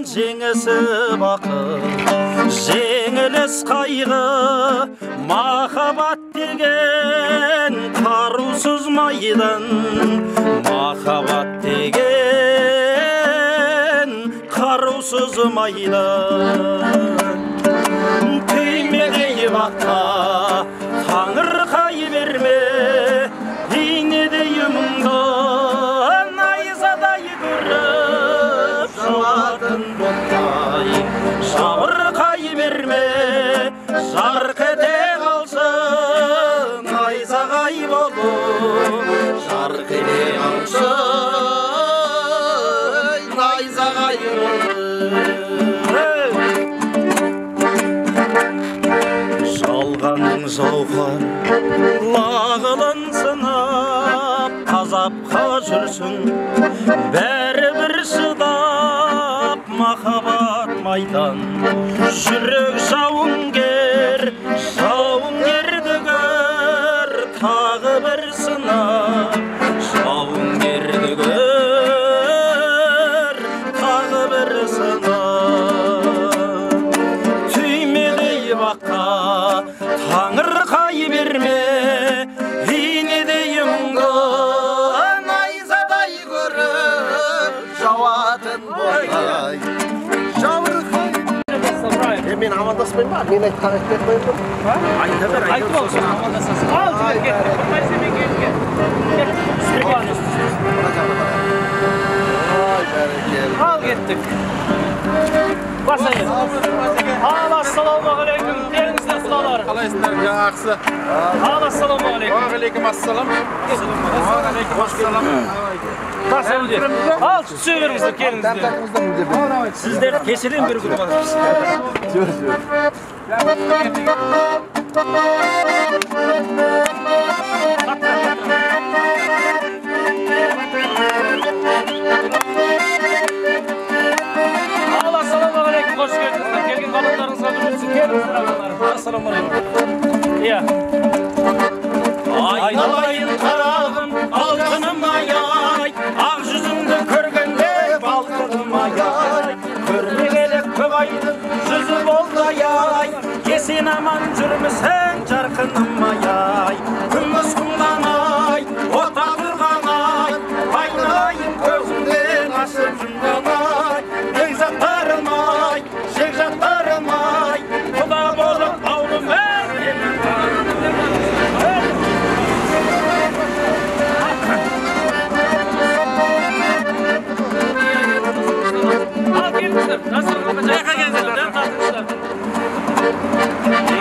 жеңісі бақыт, жеңіліс қайғы, махаббат деген қарусыз майдан, махаббат деген қарусыз майдан. Түймедей баққа таңырқай берме, бейнедей мұңды найзадай көріп жауатын бұлттай. Жабырқай берме, жарқ ете қалсын найзағай болып, жарқ ете қалсын найзағай болып. Жалғанның жауһар лағылын сынап, азапқа жүрсің бәрібір шыдап. Махаббат майдан, жүрек жауынгер, жауынгерді көр тағы бір сынап, жауынгерді көр тағы бір сынап. Түймедей баққа таңырқай берме, бейнедей мұңды найзадай көріп жауатын бұлттай. Мен амандаспаймын ба? Мен айтқан айтпай қойып тұрмын. Айта бер, айтып алсын. Амандасасың. Ал, жібер кетті. Құрмайсы мен келінге. Ал, кеттік. Басайын. Ал, ассаламағалейкум. Теріңіздер сұлалар. Қалайсыңдар, жақсы. Ал, ассаламағалейкум. Уағалейкум ассалам. Уағалейкум ассалам. Ал, түсе беріңіздер, келіңіздер. Сіздер кешеден бері күтіп алыпсыз. Ал, ассаламағалейкум, қош келдіңіздер. Келген қонақтарыңызға жүрсін, келіңіздер ағалар. Ассаламағалейкум. Иә. Айналайын қарағым, алтыным ай-ай, ақ жүзіңді көргенде балқыдым ай-ай. Көрмегелі көп айдың жүзі болды ай-ай, есен аман жүрмісің жарқыным ай-ай. Күміс құмдан ай, ота тұрған ай, айналайын көзімден ашып жұмған ай. Бекзаттарым ай, жекжаттарым ай, құда болып аулым әй.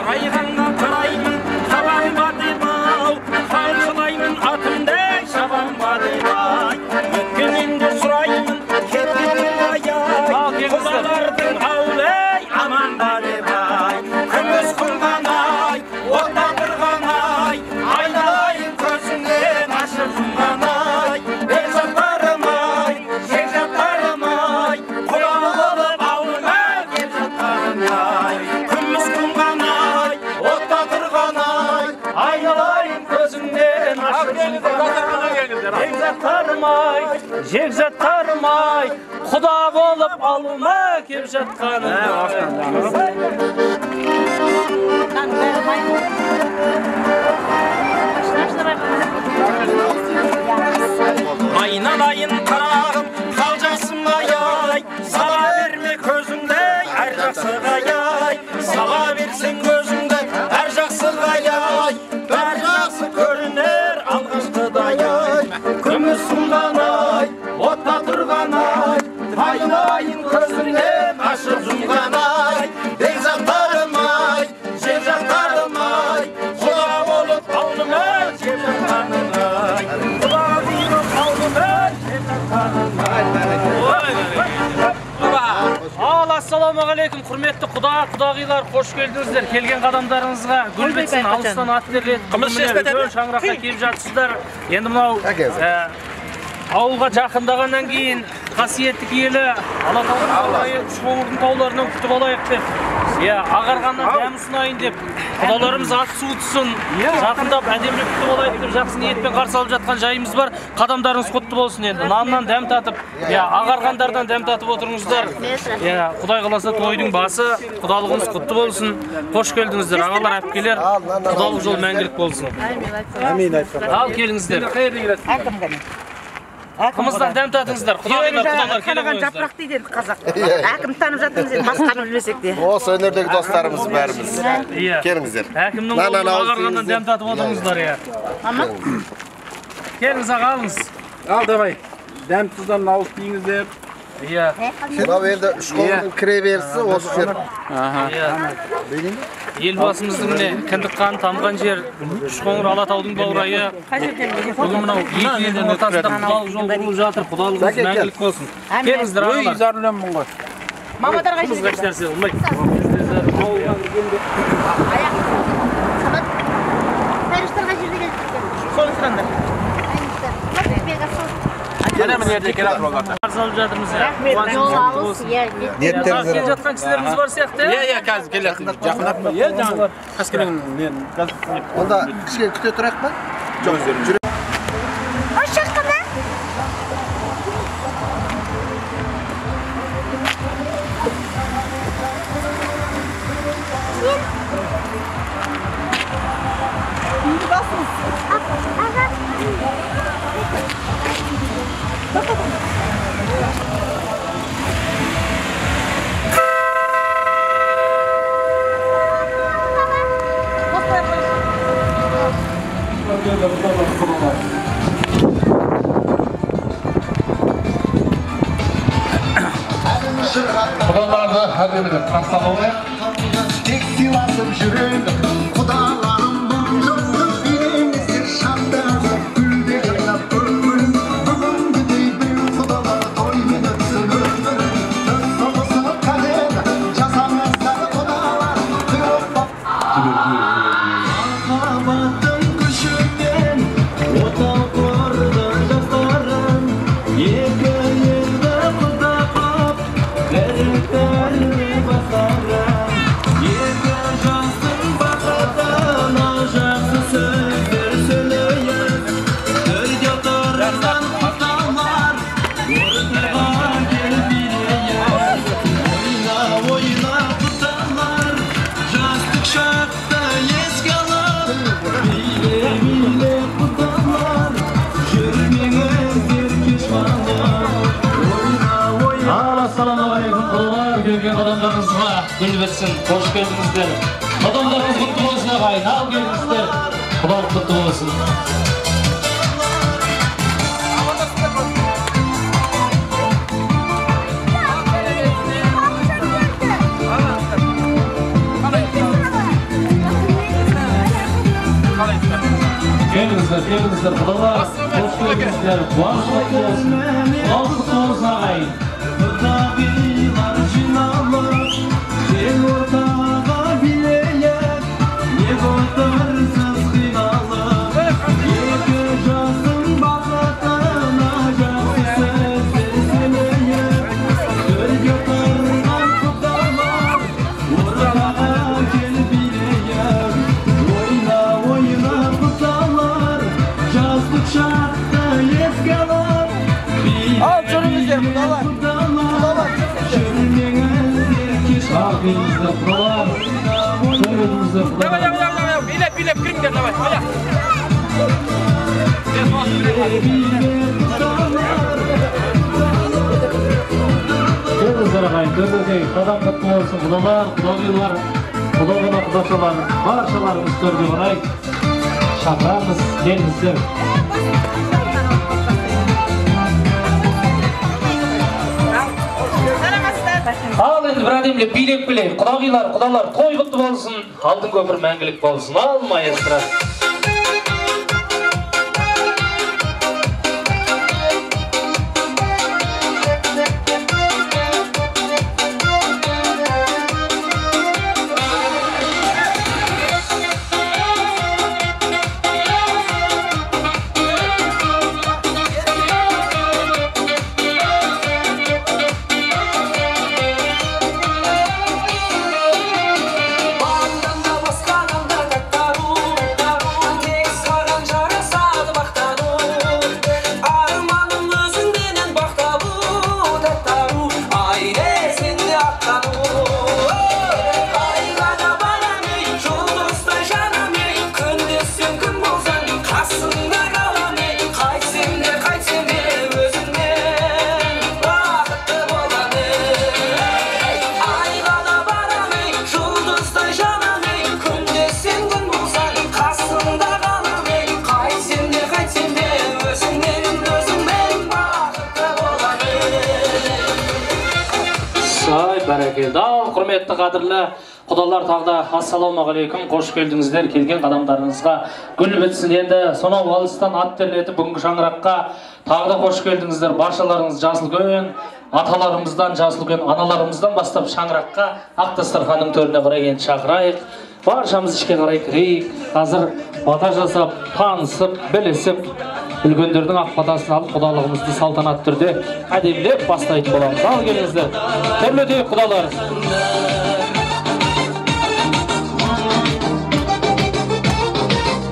Айғанға қараймын, табан бадыбау, қалшылаймын атымдай шабан бадыбай. Өткенінде сұраймын, кеткенде ай-ай, құдалардың аулай аман бадыбай. Күміс құлған ай, отта тұрған ай, айналайын көзіңнен ашып жұмған ай. Бекзаттарым ай, жекжаттарым ай, құда болып ауылға кеп жатқаным ай. Күміс құлған ай, отта тұрған ай, айналайын көзіңнен ашып жұмған ай. Бекзаттарым ай, жекжаттарым ай, құда болып ауылға кеп жатқаным ай. Айналайын қарағым, қалжасым ай-ай, сала берме көзіңді әр жақсыға ай. Сала берсең көзіңді әр жақсыға ай, бәр жақсы көрінер алғашқыдай ай. Күміс құмдан ай, отта тұрған ай, айналайын көзіңнен ашып жұмған ай. Бекзаттарым ай, жекжаттарым ай, құда болып аулым әй, жеп жатқаным ай. Құда болып аулым әй, жеп жатқаным ай. Ал, ассаламағалейкум, құрметті құдағилар, қош келдіңіздер. Келген қадамдарыңызға гүл бітсін, алыстан ат беріледі. Жөн шаңыраққа келіп жатсыздар. Енді мынау ауылға жақындағаннан кейін қасиетті киелі Алатаудың Баурайы Үшқоңырдың тауларынан күтіп алайық деп. Ағарғаннан дәм ұсынайын деп, құдаларымыз ат су тұсын, жақындап әдемілік күтіп алайық деп жақсы ниетпен қарсы алып жатқан жайымыз бар. Қадамдарыңыз құтты болсын енді. Наннан дәм татып, ағарғандардан дәм татып отырыңыздар. Құдай қаласа тойдың басы, құдалығыңыз құтты болсын. Қош келдіңіздер, ағалар, әпкелер. Құдалық жол мәңгілік болсын. Ал келіңіздер. Қымыздан дәм татыңыздар, құдалар келе қойыңыздар. Жапырақ дейді қазақ. Әкім танып жатырмыз енді, басқаны білмесек де. Осы өнердегі достарымыз бәріміз. Келіңіздер. Әкімнің қолын ағарғандан дәм татып отырыңыздар. Келіңіз аға алыңыз. Ал давай. Дәм тұздан ауыз тиіңіздер. Мынау енді Үшқоңырдың кіре берісі осы жер. Елбасымыздың міне кіндік қаны тамған жер Үшқоңыр Алатаудың Баурайы. Бүгін мынау екі елдің ортасында құдалық жол құрылып жатыр. Құдалығымыз мәңгілік болсын. Келіңіздер ағалар. Ой, зарулем мұн ғой. Мамадарға Қымызға іштерсе болмайды. Тарыштарға жерде келіп соны сұрандар. Әне міне ерде келатыр оларда. Қарсы алып жатырмыз. жол алыс, Ниеттеріңіз Келе жатқан кісілеріміз бар сияқты. Қазір келетін. Жақындап. Жаңағы қаскелең мен газ. Онда кішкене күте тұрайық па? Жоқ, Құдаларды әдемілік қасталуы Тек сыйласып жүреді құдаларым бұл жолы береміздер шаттағы гүлде жайнап көңіл бүгінгідей біреу құдалар тоймен өтсін өмір төс соғысып қаледі жасамастар құдалар махаббаттың күшімен отау құрды жастарым екі елді құдалап біріктірді бастарым екі жастың бақытына жақсы сөздер сөйлейік төрге отырған құдалар ортаға келіп билейік ойна құдалар жастық шақты еске алып биле құдалар жүрмеңіздер кеш қалып Ассалаумағалейкум құдалар, келген адамдарыңызға гүл берсін, қош келдіңіздер. Адамдарыңыз құтты болсын ағайын, ал келдіңіздер. Құдалық құтты болсын. Келіңіздер құдалар, қош келдіңіздер. Қуанышты болсын, құдалық құтты болсын ағайын. Құдағилар жиналып кең ортаға билейік не отырсыз қиналып екі жастың бақытына жақсы сөздер сөйлейік төрге отырған құдалар ортаға келіп билейік ойна құдалар жастық шақты еске алып Ал жүріңіздер құдалар. Келіңіздер құдалар, көріңіздер құдалар. Билеп, кіріңдер, давай. Келіңіздер ағайын, көрдей, қадам құтты болсын құдалар, құдағилар, құдағына құдашалар, баршаларымыз төрге қарай шақырамыз, келіңіздер. Ал енді бір әдемілеп билеп білейік. Құдағилар, құдалар, той құтты болсын, алтын көпір мәңгілік болсын. Ал маэстро. Ay, barakeldi. Al, құрметті қадірлі құдалар тағда ассалаумағалейкум, қош келдіңіздер. Келген қадамдарыңызға гүл бітсін. Енді сонау алыстан ат терлетіп бүгінгі шаңыраққа тағда қош келдіңіздер. Баршаларыңыз жасылкөн, аталарымыздан, жасылкөн аналарымыздан бастап шаңыраққа ақ дастарханның төріне қарай енді шақырайық. Баршамыз ішке қарай кірейік. Қазір бата жасап, танысып, білісіп, үлкендердің ақ батасын алып, құдалығымызды салтанат түрде әдемілеп бастайтын боламыз. Ал келіңіздер. Төрлетейік құдалар.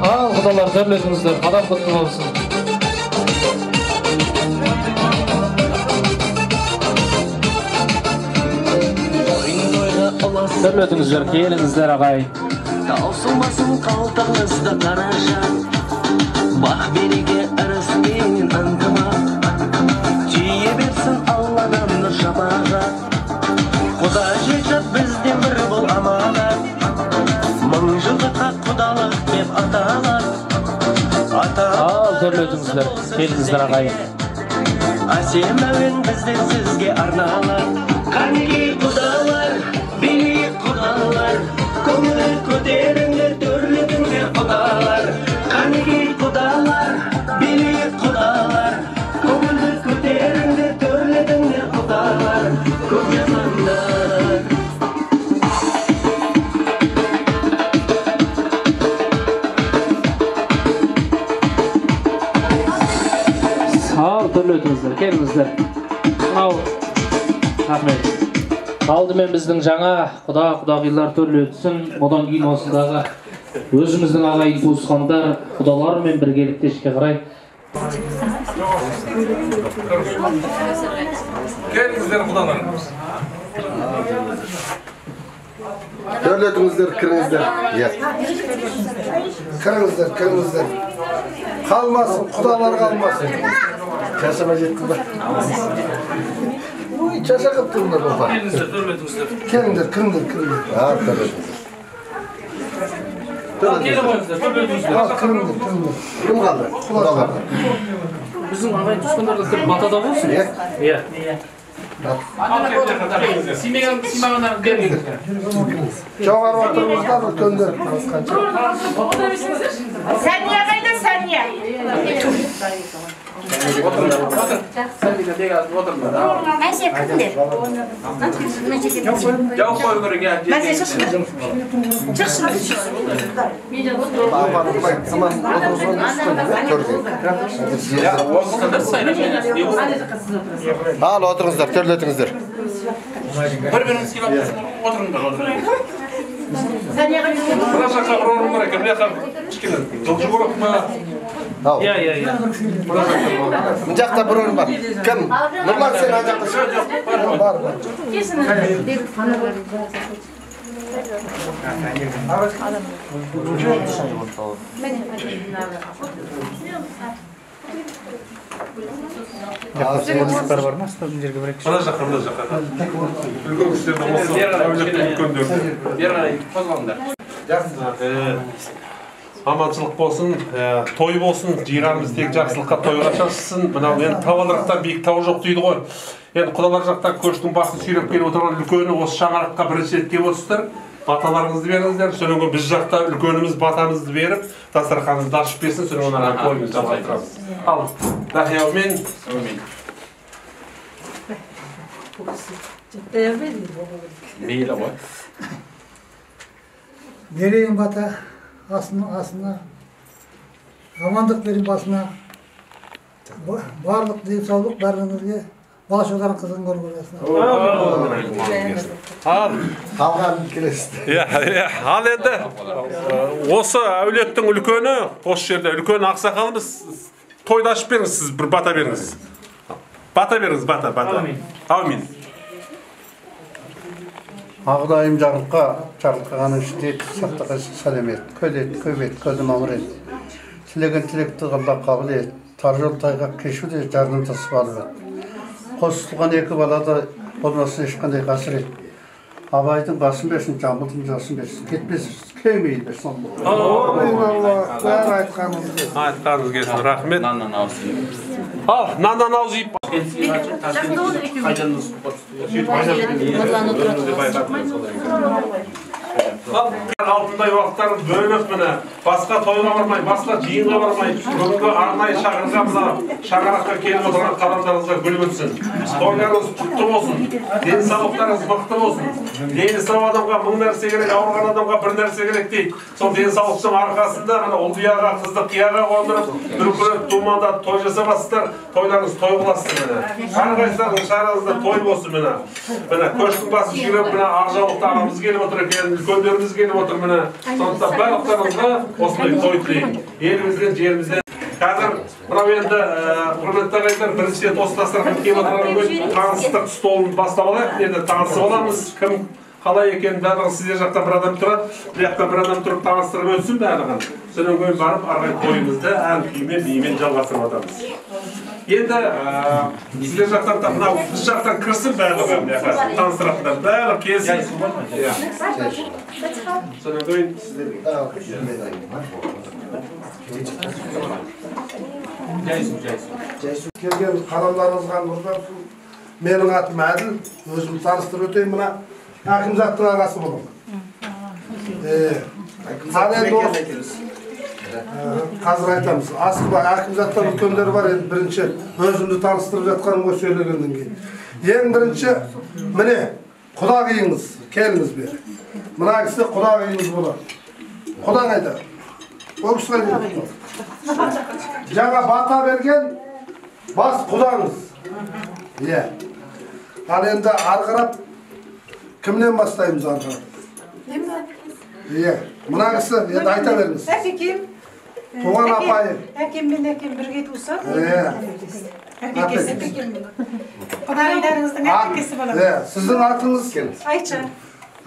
Ал құдалар, төрлетіңіздер. Қадам құтты болсын. Төрлетіңіздер, келіңіздер ағай. Таусылмасын қалтаңызда қаражат, бақ береке ырыспен ынтымақ, түйе берсін Алладан нұр шапағат, Құда жетіп бізден бір бұл аманат, мың жылдыққа құдалық деп аталар. Ал төрлетіңіздер, келіңіздер ағай. Әсем әуен бізден сізге арналар. Қанеге құдалар, биік құдалар, көңіл көтеріңдер, төрлетіңдер құдалар. Қанеге құдалар, биік құдалар, көңіл көтеріңдер, төрлетіңдер құдалар. Көп жамандар. Ал төрлетіңіздер, келіңіздер. Ал, рахмет. Алдымен біздің жаңа құдағилар төрлетсін. Одан кейін осындағы өзіміздің ағайын туысқандар құдалармен біргелікте ішке қарай. Келіңіздер құдалар. Төрлетіңіздер, кіріңіздер. Кіріңіздер, кіріңіздер. Қалмасын, құдалар қалмасын. Қашама жеттім ба? Ой, чаша қып тұрыңдар болға. Келіңіздер, төрлетіңіздер. Келіңдер, кіріңдер, кіріңдер. Төрлетіңіздер. Келі қойыңыздар, төрлетіңіздер. Кіріңдер, кіріңдер. Кім қалды? Құдалар. Біздің ағайын туысқандарға кіріп батада болсын. Иә. Симағандар беріңіздер. Жоғары отырыңыздар, үлкендер. Сәния қайда, Сәния? Мәсе кімдер? Жауып қою керек, иә. Мәсе шықсын. Ал, отырыңыздар, төрлетіңіздер. Бір-бірін сыйлап отырыңдар. Сәния қайда? Мына жаққа бір орын бар екен, мына жаққа кішкене жылжу керек па? Иә. Мына жақта бір орын бар. Кім? Нұрлан, сен ана жақта шыға. Бар. Мына жаққа. Үлкен кісілерді осы әулеттің үлкендерді. Аманшылық болсын, той болсын, жиғанымыз тек жақсылыққа тойға шашсын. Мынау енді табалдырықтан биік тау жоқ дейді ғой. Енді құдалар жақтан көштің басын сүйреп келіп отырған үлкені осы шаңыраққа бірінші рет келіп отырсыздар. Баталарыңызды беріңіздер. Содан кейін біз жақта үлкеніміз батамызды беріп, дастарханымызды ашып берсін, содан кейін ана тойымызды жалғастырамыз. Ал, рахмет. Мейлі ғой. Берейін бата асына, амандық берейін басына, барлық денсаулық бәріңізге, бала-шағалардың қызығын көріп жүресін. Қалған келесіз. Ал енді осы әулеттің үлкені, осы жерде үлкен ақсақалымыз, тойды ашып беріңіз, сіз бір бата беріңіз. Бата беріңіз, бата. Аумин. Ағдайым жарылқағаны іште сақтаға сәлемет, көбет, көзім амыр ет. Тілеген тілекті ғалда қабыл ет, тар жол тайғақ кешу де жардым тасып алып ет. Қосылған екі балада болмасын ешқандай ғасыр ет. Абайдың басын берсін, жамбылдың жасын берсін, кетпесіз, кемей берсін. Бәрі айтқаныңыз келсін. Айтқаныңыз келсін, рахмет. Ал, наннан ауыз еп. Алтындай уақыттарын бөліп міне басқа тойға бармай, басқа жиынға бармай, бүгінгі арнайы шақырған мына шаңыраққа келіп отырған қадамдарыңызға гүл өтсін. Тойларыңыз құтты болсын, денсаулықтарыңыз мықты болсын. Дені сау адамға мың нәрсе керек, ауырған адамға бір нәрсе керек дейді. Сол денсаулықтың арқасында мына ұл қияға, қызды қияға қондырып, бір күні думанда той жасамасыздар, тойларыңыз той қыласыздар міне. Әрқайсылардың шараңызда той болсын міне. Міне көштің басы жүріп, міне Ақжаулықта ағамыз келіп отыр екен, үлкендеріміз келіп отыр міне. Сондықтан барлықтарыңызға осындай той тілеймін. Елімізден, жерімізден. Қазір мынау енді құрметті ағайындар, бірінші достастарға келіп отырған өз таныстық столын бастап алайық. Енді танысып аламыз. Кім қалай екенін барлығы сіздер жақтан бір адам тұрады, бір жақтан бір адам тұрып таныстырып өтсін барлығын. Содан кейін барып арғы тойымызды ән күймен, бимен жалғастырып жатамыз. Енді сіздер жақтан мынау біз жақтан кірсін барлығы таныстыратындар, барлығы келсін. Содан кейін келген қадамдарыңызға нұр болсын. Менің атым Әділ, өзім таныстырып өтейін. Мына Әкімзаттың ағасы боламын. Қазір айтамыз. Асылба Әкімзаттан үлкендері бар, енді бірінші өзімді таныстырып жатқаным ғой сөйлегеннен кейін. Ең бірінші, міне, құдағиыңыз, келіңіз бері. Мына кісі құдағиыңыз болады. Құдаң айтады. Ол кісі қайда? Жаңа бата берген бас құдаңыз. Иә. Ал енді арғырап кімнен бастаймыз арғырап? Иә. Мына кісі енді айта беріңіз. Әкем. Туған апайым. Әкем мен әкем бірге туысып. Иә. Әкем. Құдағиларыңыздың әкесі болады. Иә. Сіздің атыңыз кім? Айша.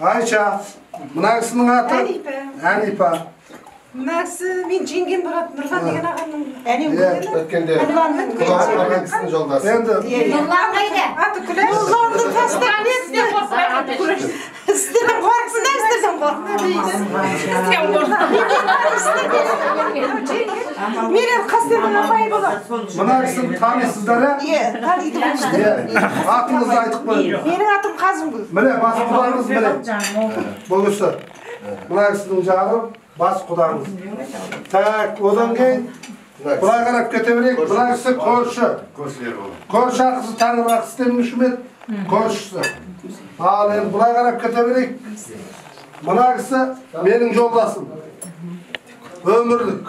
Айша. Мына кісінің аты? Әнипа. Әнипа. Мына кісі мен жеңгем болады, Нұржан деген ағамның. Өткенде құлаған кісінің жолдасы. Нұрлан қайда? Аты Күләш. Нұрланды тастап кетті. Сіздерден қорқсыңдар, сіздерден қорқсыңдар. Мен қастердің апайы болады. Мына кісіні танисыздар, ә? Иә, таниды. Атыңызды айтып қойыңыз. Менің атым Қазымгүл. Міне, бас құдағыңыз міне. Бұл кісі. Мына кісінің жағы бас құдағыңыз. Так, одан кейін бұлай қарап кете берейік. Мына кісі көрші. Көрші ақысы Тәңір ақысы демін үшімет. Көршісі. Ал енді бұлай қарап кете берейік. Мына кісі менің жолдасым. Өмірлік.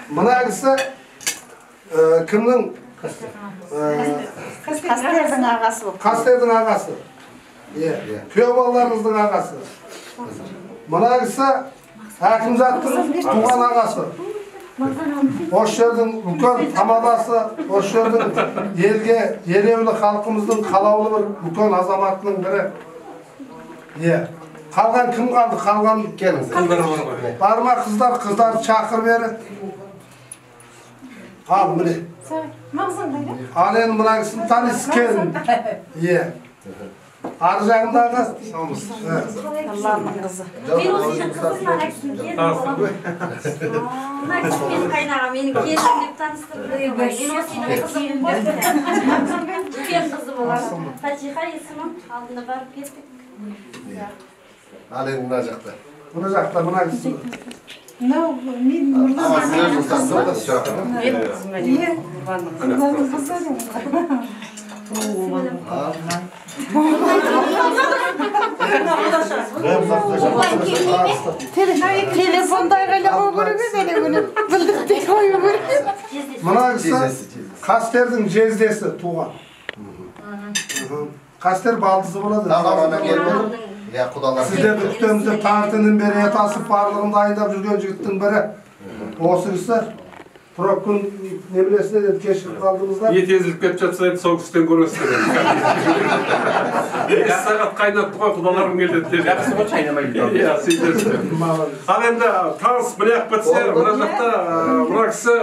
Мына кісі кімнің? Қастердің ағасы болып. Қастердің ағасы. Күйеу балаларыңыздың ағасы. Мына кісі Әкімзаттың туған ағасы. Осы жердің үлкен тамадасы, осы жердің елге елеулі халқымыздың қалаулы бір үлкен азаматының бірі. Қалған кім қалды? Қалған келіңіз. Бар ма қыздар? Қыздарды шақыр бері. Ал міне. Ал енді мына кісіні танисыз келін. Ар жағындағы Allah'ın kızı. Ben o sizin kızımla eksin gelin oğlum. Benim kaynağım, benim gelinim hep tanıştırdı. Ben o sizin kızım var. Benim kızım olan. Fatiha ismim aldığına varıp gittik. Alen mına жақта. Mına жақта, mına kısım. Ama sizler dostasınız şu an. Iya. Kızların kızları. Telefonda ayağıyla koyuyoruz elini. Bildirdik koyuyoruz. Mına kısım Kaster'дің жездесі туған. Кастер балдызы болады. Ағамана келмеді. Я құдалар. Сіздер үстемізде таңертеңнен бері ет асып барлығын дайындап жүрген жігіттің бірі. Осы кісі тұрып күн не білесіне деп кешігіп қалдыңыздар. Ет езіліп кетіп жатса еді сол кісіден көресіздер. 2 сағат қайнатты ғой құдаларым келді деп. Жақсы ғой шайнамайды. Иә, сөйтесіздер. Ал енді таныс білек бітсе, мына жақта мына кісі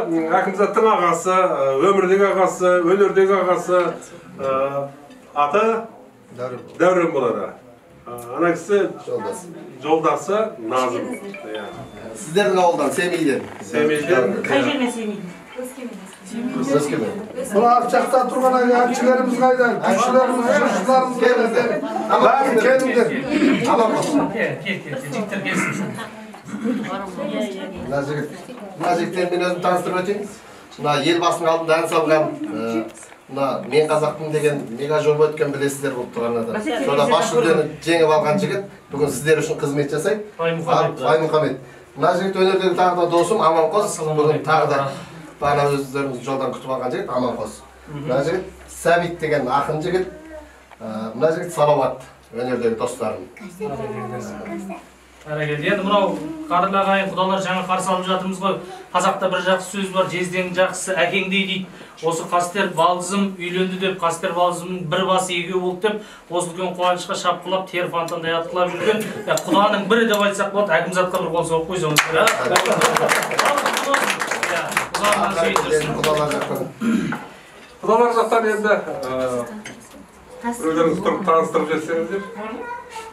Әкімзаттың ағасы, өмірдегі ағасы, өнердегі ағасы, аты Дәурен болады. Ана кісі жолдасы Назым. Сіздердің ауылдан, Семейден. Семейден. Қай жермен Семейден? Өскемен. Бұл арчақта тұрған әншілеріміз қайда? Күшілеріміз, жыршыларымыз қайда? Бәрін келіңдер. Аман болсын. Жігіттер келсін. Мына жігіттерді мен өзім таныстырып өтейін. Мына елбасының алдында ән салған, мына мен қазақпын деген мега жоба өткен білесіздер болып тұрғанада. Сода бас жүлдені жеңіп алған жігіт бүгін сіздер үшін қызмет жасайды. Баймұхамед. Мына жігіт өнердегі тағы да досым Аманқос. Бүгін тағы да бана өздеріңіз жолдан күтіп алған жігіт Аманқос. Мына жігіт Сәбит деген ақын жігіт. Мына жігіт Салауат өнердегі достарым. Бәрекелді. Енді мынау қадірлі ағайын құдалар жаңа қарсы алып жатырмыз ғой. Қазақта бір жақсы сөз бар, жездең жақсысы әкеңдей дейді. Осы Қастер балдызым үйленді деп, Қастер балдызымның бір басы екеу болды деп, осы үлкен қуанышқа шапқылап, тер фонтандай атқылап жүрген құданың бірі деп айтсақ болады, әкімзатқа бір қол соғып қойсаңыз. Құдалар жақтан енді өздеріңіз тұрып таныстырып жіберсеңіздер.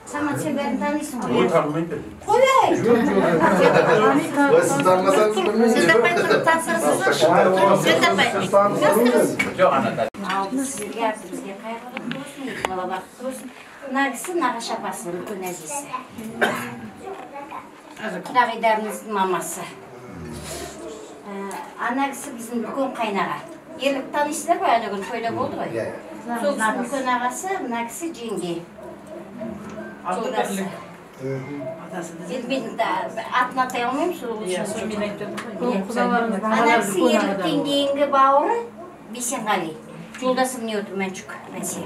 Самат, сен бәрін танисың ғой? Ой, танымайды. Қойдай! Сіз танымасаңыз білмейсіз. Сіз таппай тұрып тапсырасыздар. Сен таппай. Сізге артымызге қайғырып болсын, екі бала бақытты болсын. Мына кісі нағашы апасы, үлкен әжесі. Құдағидарымыздың мамасы. Ана кісі біздің үлкен қайнаға. Ерлік танисыздар ғой, әлі күн тойда болды ғой. Сол кісінің үлкен ағасы, мына кісі жеңге. Жолдасы. Енді мен атын атай алмаймын, сол үшін. Ана кісі ерліктен кейінгі бауыры Бейсенғали. Жолдасы міне отыр Мәншүк, Мәсе.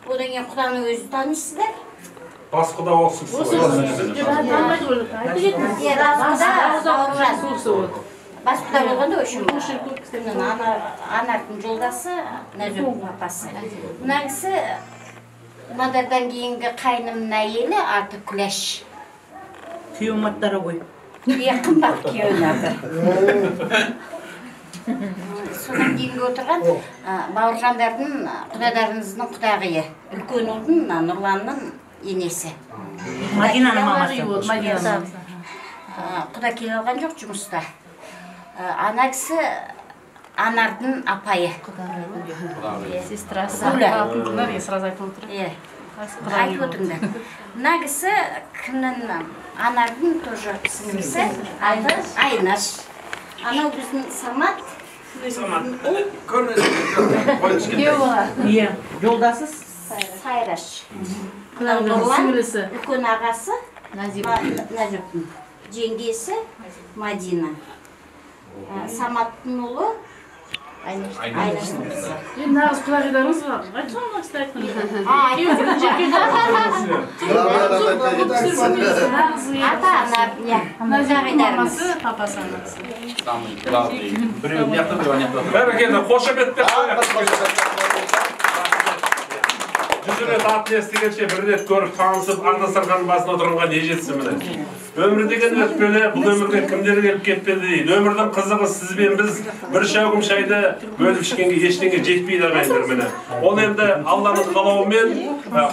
Одан кейін құданың өзі танисыздар. Бас құда оқсыз. Бас құда болғанда үшін анардың жолдасы Нәзөктің апасы. Мына кісі Надардан кейінгі қайнымның әйелі аты Күләш. Күйеуім аттары ғой. Қымбат күйеуінің аты. Содан кейінгі отырған бауыржандардың құдадарыңыздың құдағиы. Үлкен ұлдың Нұрланның енесі. Мадинаның мамасы. Құда келе алған жоқ жұмыста. Ана кісі Анардың апайы. Сестрасы. Гүлі. Сразу айтып отыр. Айтып отырыңдар. Мына кісі кімнің Анардың тоже сіңлісі Айнаш. Анау біздің Самат. Жолдасы Сайраш. Нұрлан. Үлкен ағасы Нәзөктің. Жеңгесі Мадина. Саматтың ұлы Айнаштың қызы. Нағыз құдағидарыңыз бар. Айтшы оны қысты айтқанда. Ата-ана, құдағидарымыз. Папасы анасы. Бәрекелді, қошеметтер қояқ. Жүз рет атын естігенше бір рет көріп танысып, анда-сарқаның басына отырғанға не жетсін міне. Өмір деген өтпелі, бұл өмірге кімдер келіп кетпеді дейді. Өмірдің қызығы сіз бен біз бір шәугім шайды бөліп ішкенге ештеңе жетпейді ағайындар міне. Ол енді Алланың қалауымен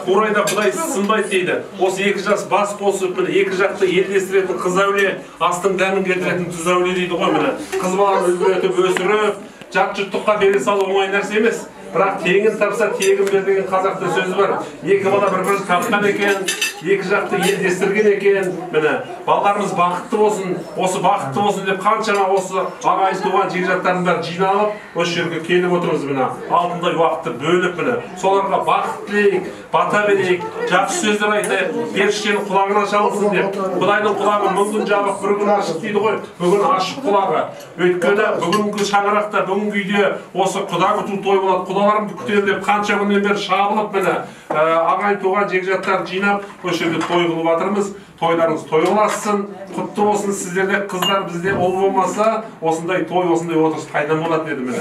қурайда Құдай сынбайды дейді. Осы екі жас бас қосып, екі жақты елдестіретін қыз әуле, астың дәмін кетіретін тұз әуле дейді ғой міне. Қыз баланы үлгіретіп өсіріп, жат жұрттыққа бере салу оңай нәрсе емес. Бірақ тегін тапса тегін бер деген қазақта сөзі бар. Екі бала бір-бірін тапқан екен, екі жақты елдестірген екен. Міне, балаларымыз бақытты болсын, осы бақытты болсын деп қаншама осы ағайын туған жекжаттардың бәрі жиналып, осы жерге келіп отырмыз міне. Алтындай уақытты бөліп міне. Соларға бақыт тілейік, бата берейік, жақсы сөздер айтайық, періштенің құлағына шалынсын деп. Құдайдың құлағы мың күн жабық, бір күн ашық дейді ғой. Бүгін ашық құлағы. Өйткені бүгінгі шаңырақта, бүгінгі үйде осы құда күту той болады. Құдаларымды күтемін деп қанша күннен бері шабылып міне ағайын туған жекжаттарды жинап осы жерде той қылып жатырмыз. Тойларыңыз той қыласын, құтты болсын. Сіздерде қыздар бізде ұл болмаса, осындай той, осындай отырыс қайдан болады деді міне.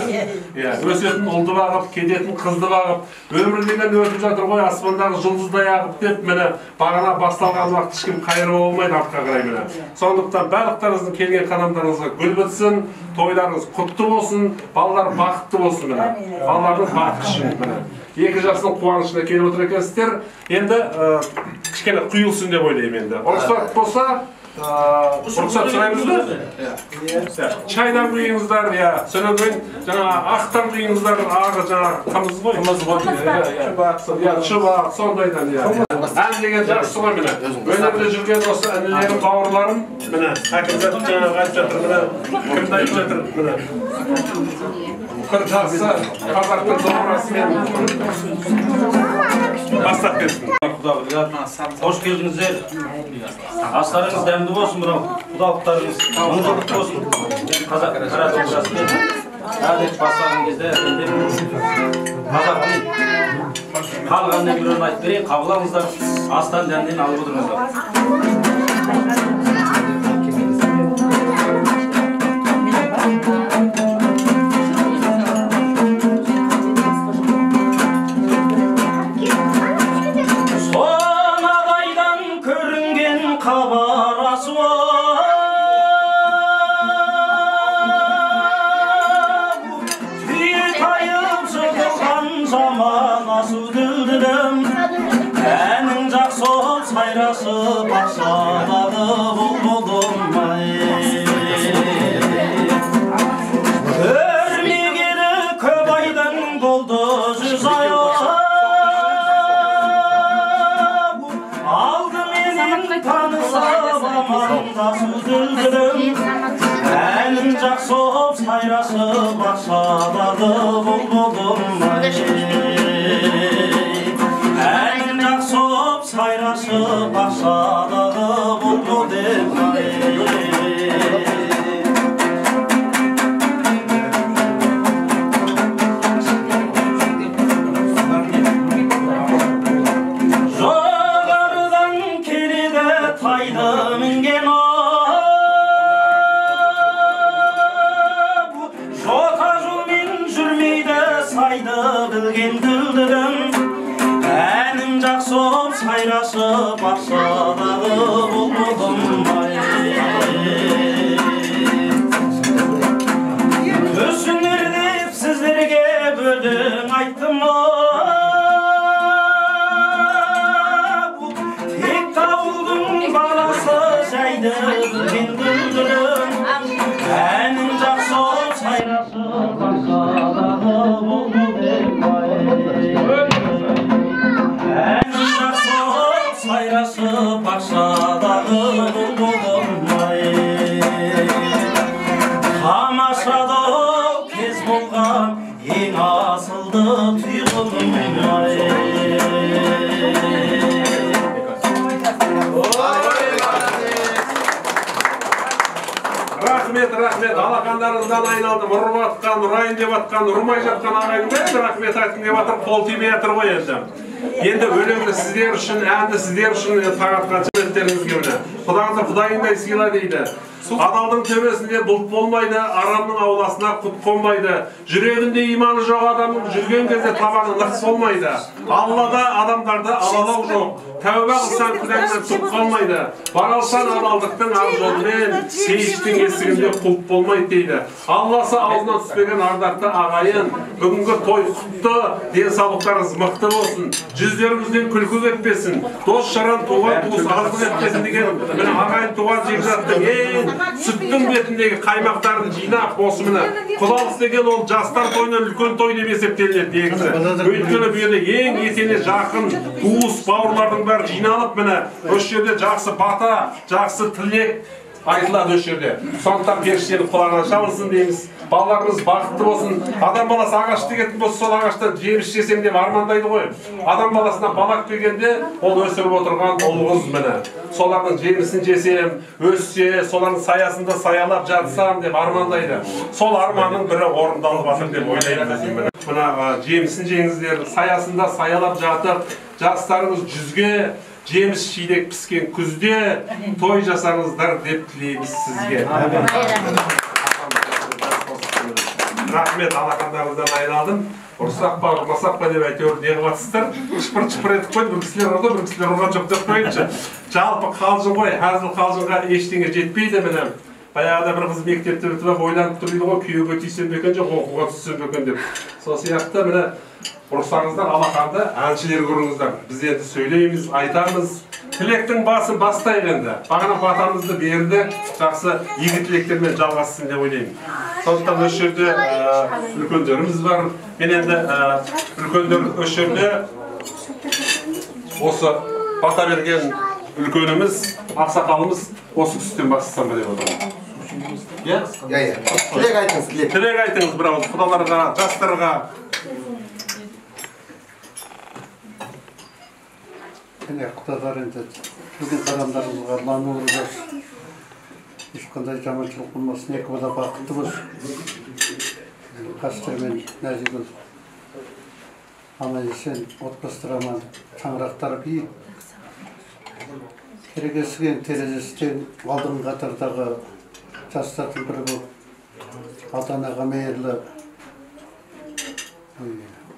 Өсетін ұлды бағып, кететін қызды бағып, өмір деген өтіп жатыр ғой, аспандағы жұлдыздай ағып деп міне бағана басталған уақыт ешкім қайырып болмайды артқа қарай міне. Сондықтан барлықтарыңыздың келген қадамдарыңызға гүл бітсін, тойларыңыз құтты болсын, балалар бақытты болсын міне. Балалардың бақыты үшін міне. Екі жасының қуанышына келіп отыр екенсіздер. Енді кішкене құйылсын деп ойлаймын енді. Ұрыстар болса рұқсат сұраймыз ба? Чайдан құйыңыздар, содан кейін жаңа ақтан құйыңыздар, ағы жаңа қымыз ғой. Шұбақ, сондайдан. Ән деген жақсы ғой міне. Өнерде жүрген осы інілерім, бауырларым, міне, әкімдер жаңағы айтып жатыр, міне, кімді айтып жатыр, міне. Бір жақсы қазақтың домбырасымен бастап берсін. Hoş geldinizler. Aslarınız dämli bolsun, mınau kudalyklarınız muňluk bolsun. Kazak dombrasымен adet basлаган кезде казактын калган нерселерин айтып берейин, кабыл алыңыздар. Астан дәмден алып отырыңыздар. Sayrası başladı buldum Örmegeli köp aydan doldu 100 ay Aldı menin tanısam amanda süzüldüm Elim jaksı sayrası başladı buldum Sayrası başladı buldu demay Jogardan kelide taydı mingen o Jota jolmen jürmeyde saydı bilgen dildirim Enim jaksı sayrası başladı buldum Kösünür deyip sizlerge böldüm ayttım Tek tavuldum balası jaydı bilgen dildirim Enim jaksı sayrası başladı buldum Sayrası başladı buldum Tamaşada kez bolgan en asıldı tuygum Рахмет, алақандарыңыздан айналдым, ұрып атқан, ұрайын деп атқан, ұрмай жатқан ағайынға рахмет айтқым деп атыр, қол тимей жатыр ғой енді. Енді өлеңді сіздер үшін, әнді сіздер үшін тағатқан жібеттеріңізге міне. Құдаңызды құдайыңдай сыйла дейді. Адалдың төбесінде бұлт болмайды, арамның ауласына құт қонбайды. Жүрегінде иманы жоқ адамның жүрген кезде табаны нық болмайды. Аллада адамдарды алалау жоқ. Тәуба қылсаң күнәңнен түсіп қалмайды. Баралсаң адалдықтың ақ жолымен, сейіштің есігінде құлт болмайды дейді. Алласы аузынан түспеген ардақты ағайын, бүгінгі той құтты, денсаулықтарыңыз мықты болсын. Жүздеріңізден күлкі кетпесін. Дос жаран туған туыс азық етпесін деген ағайын туған жекжаттың ең сүттің бетіндегі қаймақтарын жинап осы міне құдалық деген ол жастар тойынан үлкен той деп есептелінеді негізі. Өйткені бұл жерде ең етене жақын туыс бауырлардың бәрі жиналып міне осы жерде жақсы бата, жақсы тілек айтылады осы жерде. Сондықтан періштенің құлағына шабылсын дейміз. Балаларымыз бақытты болсын. Адам баласы ағаш тегетін болса, сол ағаштан жеміс жесем деп армандайды ғой. Адам баласына балақ бергенде ол өсіріп отырған ұл қыз міне. Солардың жемісін жесем, өссе, солардың саясында саялап жатсам деп армандайды. Сол арманның бірі орындалып жатыр деп ойлаймын өзім. Мына жемісін жеңіздер, саясында саялап жатып, жастарыңыз жүзге жеміс жидек піскен күзде той жасаңыздар деп тілейміз сізге. Рахмет, алақандарыңыздан айналдым. Ұрсақ па, ұрмасақ па деп әйтеуір неғып атсыздар. Шыпыр-шыпыр етіп қойды, бір кісілер ұрды, бір кісілер ұрған жоқ деп қойыншы. Жалпы қалжың ғой, әзіл қалжыңға ештеңе жетпейді міне. Баяғыда бір қыз мектепте өтіп ойланып тұр дейді ғой, күйеуге тисем бе екен жоқ, оқуға түссем бе екен деп. Сол сияқты міне ұрсаңыздар, алақанды әншілер көріңіздер. Біз енді сөйлейміз, айтамыз, Тілектің басын бастайық енді. Бағана батамызды берді, жақсы игі тілектермен жалғассын деп ойлаймын. Сондықтан осы жерде үлкендеріміз бар. Мен енді үлкендер осы жерде осы бата берген үлкеніміз, ақсақалымыз осы кісіден бастасам ба деп отырмын. Иә? Тілек айтыңыз, тілек. Тілек айтыңыз бір ауыз құдаларға, жастарға. Және құдалар енді келген қадамдарыңызға аман болыңыздар. Ешқандай жаманшылық болмасын, екі бала бақытты болсын. Қастармен нәзігіл аман есен, отбасылар аман, шаңырақтар биік. Керегесіген терезесіден алдыңғы қатардағы жастардың бірі болып, ата-анаға мейірлі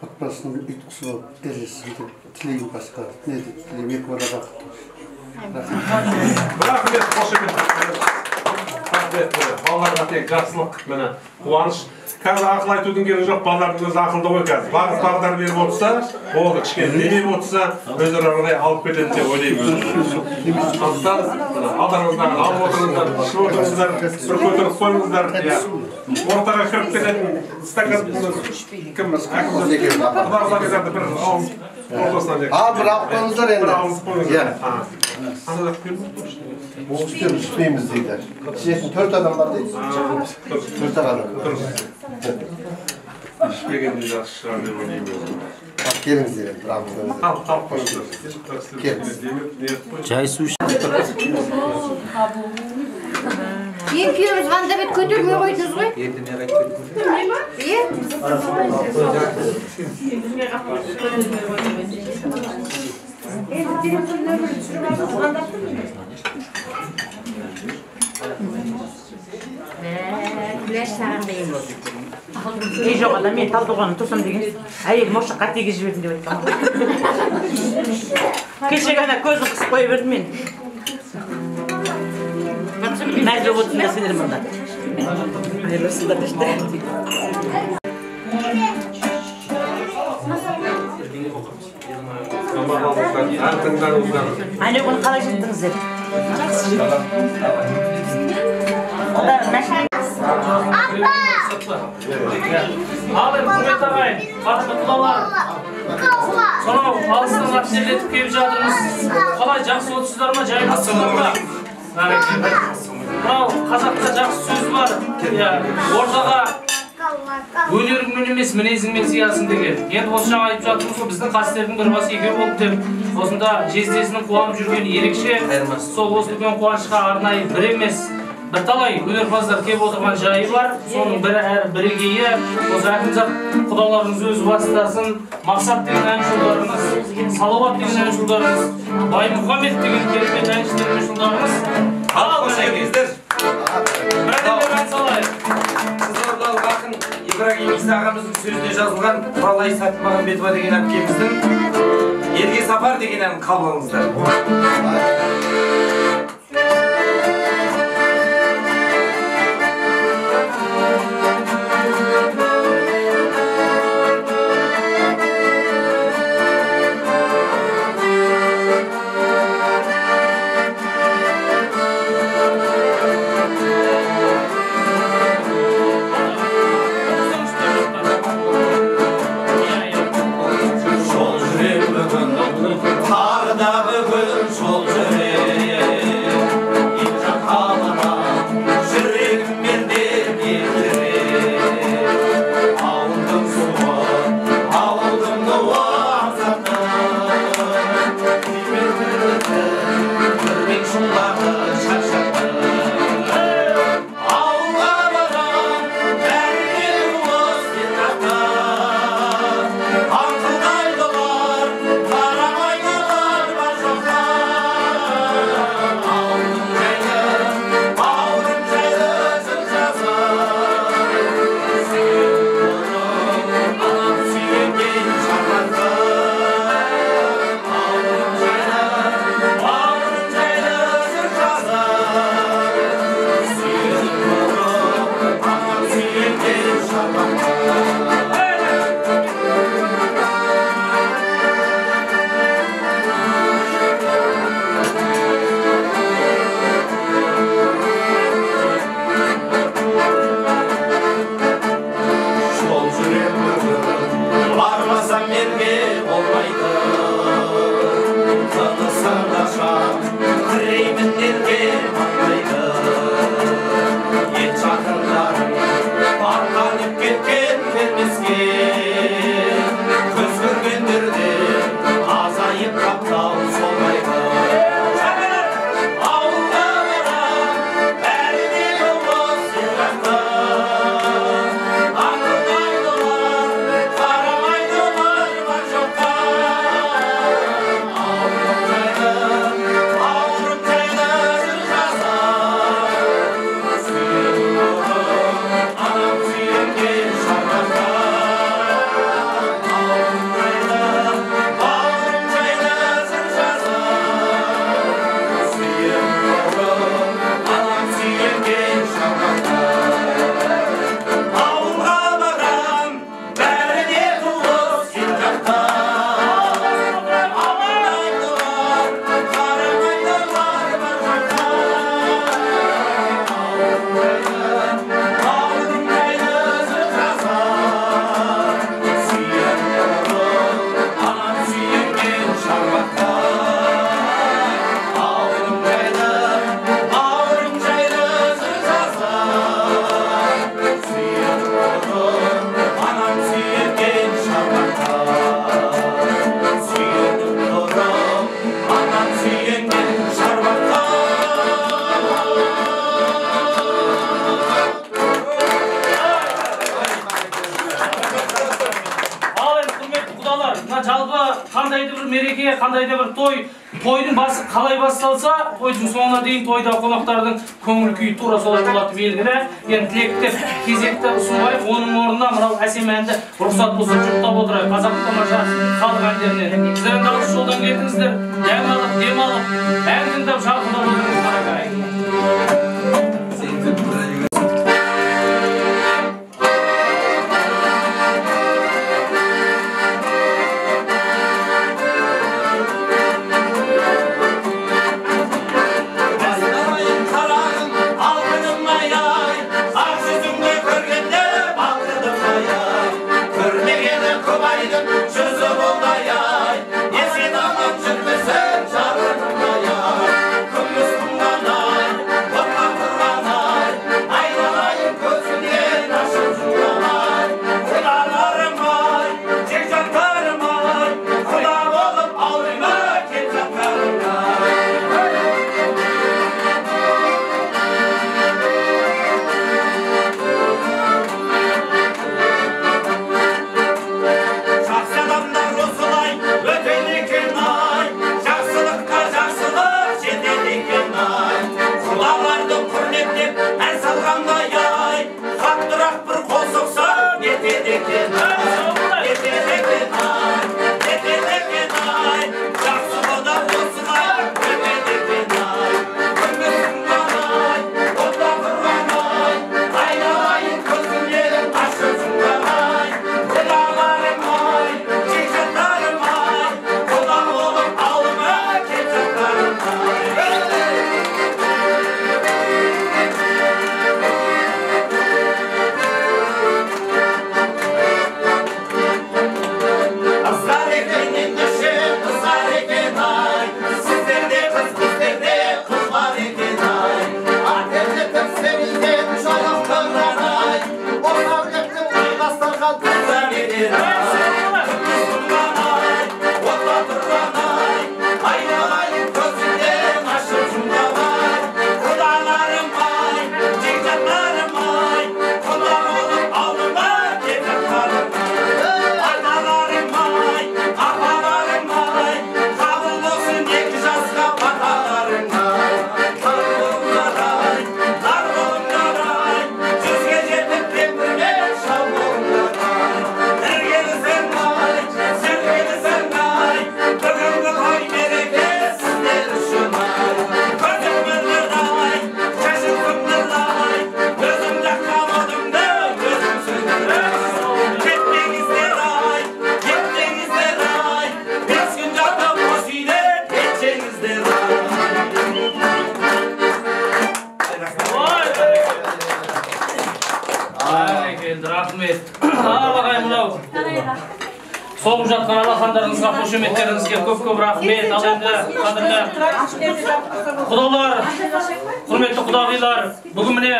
отбасының ұйытқысы болып ересін деп тілеймін басқа. Не деп тілеймін, екі бала бақытты болсын. Рахмет, қошемет. Рахмет, балаларға тек жақсылық, міне, қуаныш. Қазір ақыл айтудың керегі жоқ, балалардың өзі ақылды ғой қазір. Бағыт бағдар беріп отырса, болды, кішкене демеп отырса, өздері арай алып кетеді деп ойлаймын. Сондықтан, алдарыңыздан алып отырыңыздар, ішіп отырсыздар, бір көтеріп қойыңыздар. Ортаға кіріп кететін стакан кім құдағыздар бір ауыз ортасынан деп. Бір алып қойыңыздар енді. Бір ауыз қойыңыздар. Бұл істер ішпейміз дейді. Ішетін 4 адам бар дейді. 4 адам. Ішпегенде жақсы шығар деп ойлаймын. Келіңіздер енді, бір алып қойыңыздар. Алып қойыңыздар. Келіңіздер. Жай су Ең күйеуіміз ғанда бет көтермей қойдыңыз ғой? Енді не қайтып Күләш саған дейін болды. Ей жоқ адам, мен Талдықорғаннан тұрсам деген әйелім ошаққа тегіз жібердім деп айтқан. Кеше ғана көзін қысып қойып бердім мен. Мәжбүр отырсың да сендер мұнда. Айырылысыңдар дешті. Әне күні қалай жеттіңіздер? Алын, құрмет ағайын, бақытты құдалар. Сонау алыстан әпсерлетіп келіп жатырмыз. Қалай жақсы отырсыздар ма, жайлысыздар ма? Мынау қазақта жақсы сөз бар. Ордаға өнеріңмен емес, мінезіңмен сиясың деген. Енді осы жаңа айтып жатырмыз ғой, біздің қастердің бір басы екеу болып деп, осында жездесінің қуанып жүргені ерекше. Сол осы үлкен қуанышқа арнайы бір емес, бірталай өнерпаздар келіп отырған жайы бар. Соның бірегейі осы Әкімзат құдаларыңыз өз бастасын. Мақсат деген ән жолдарыңыз, Салауат деген ән жолдарыңыз, Баймұхамед деген керемет әншілермен жолдарыңыз. Ал қошеметтер. Бірден ән салайық. Қызылордалық ақын Ибрагим Иса ағамыздың сөзіне жазылған Құралай Сатмағамбетова деген әпкеміздің Елге сапар деген әнін қабыл алыңыздар. Tağda bugün sol береймін елге маңдайды ел жақындарым арқанып кеткен келмеске көз көргендерде азайып қаптал солмайды ауылға барам бәріне болмас сыйлақты аңдымайдылар қарамайдылар бар жоққа ауырып жайлы жыр жазам сүйеніп анам сүйенген шарбақта бауырым жайлы жыр жазам сүйеніп анам сүйенген шарбақта ауылға барам бәріне туыс ел жақта амандайлар қарамайдылар бар жоққа бауырым жайлы жыр жазам сүйеніп анам сүйенген шарбақта ауылым жайлы бауырым жайлы жыр жазам сүйеніп анам сүйенген шарбақта сүйеніп анам сүйенген шарбақта Ал енді құрметті құдалар, мына жалпы қандай да бір мереке, қандай да бір тойдың басы қалай басталса, тойдың соңына дейін тойда қонақтардың көңіл күйі тура солай болады белгілі. Енді тілектеп кезекті ұсынбай, оның орнына мынау әсем әнді рұқсат болса жұптап отырайық. Қазақ тамаша халық әндерінен. Сіздер енді алыс жолдан келдіңіздер, дәм алып, дем алып, ән тыңдап жарқылдап отырыңыз қарағай. Айналайын қарағым алтыным ай-ай ақ жүзіңді көргенде бақытым ай-ай көрмегені көп айдың жүзі болды ай-ай есен аман жүрмесең жарығым ай-ай күміс соғып жатқан алақандарыңызға, қошеметтеріңізге көп-көп рахмет. Ал енді қадірлі құдалар, құрметті құдағилар, бүгін міне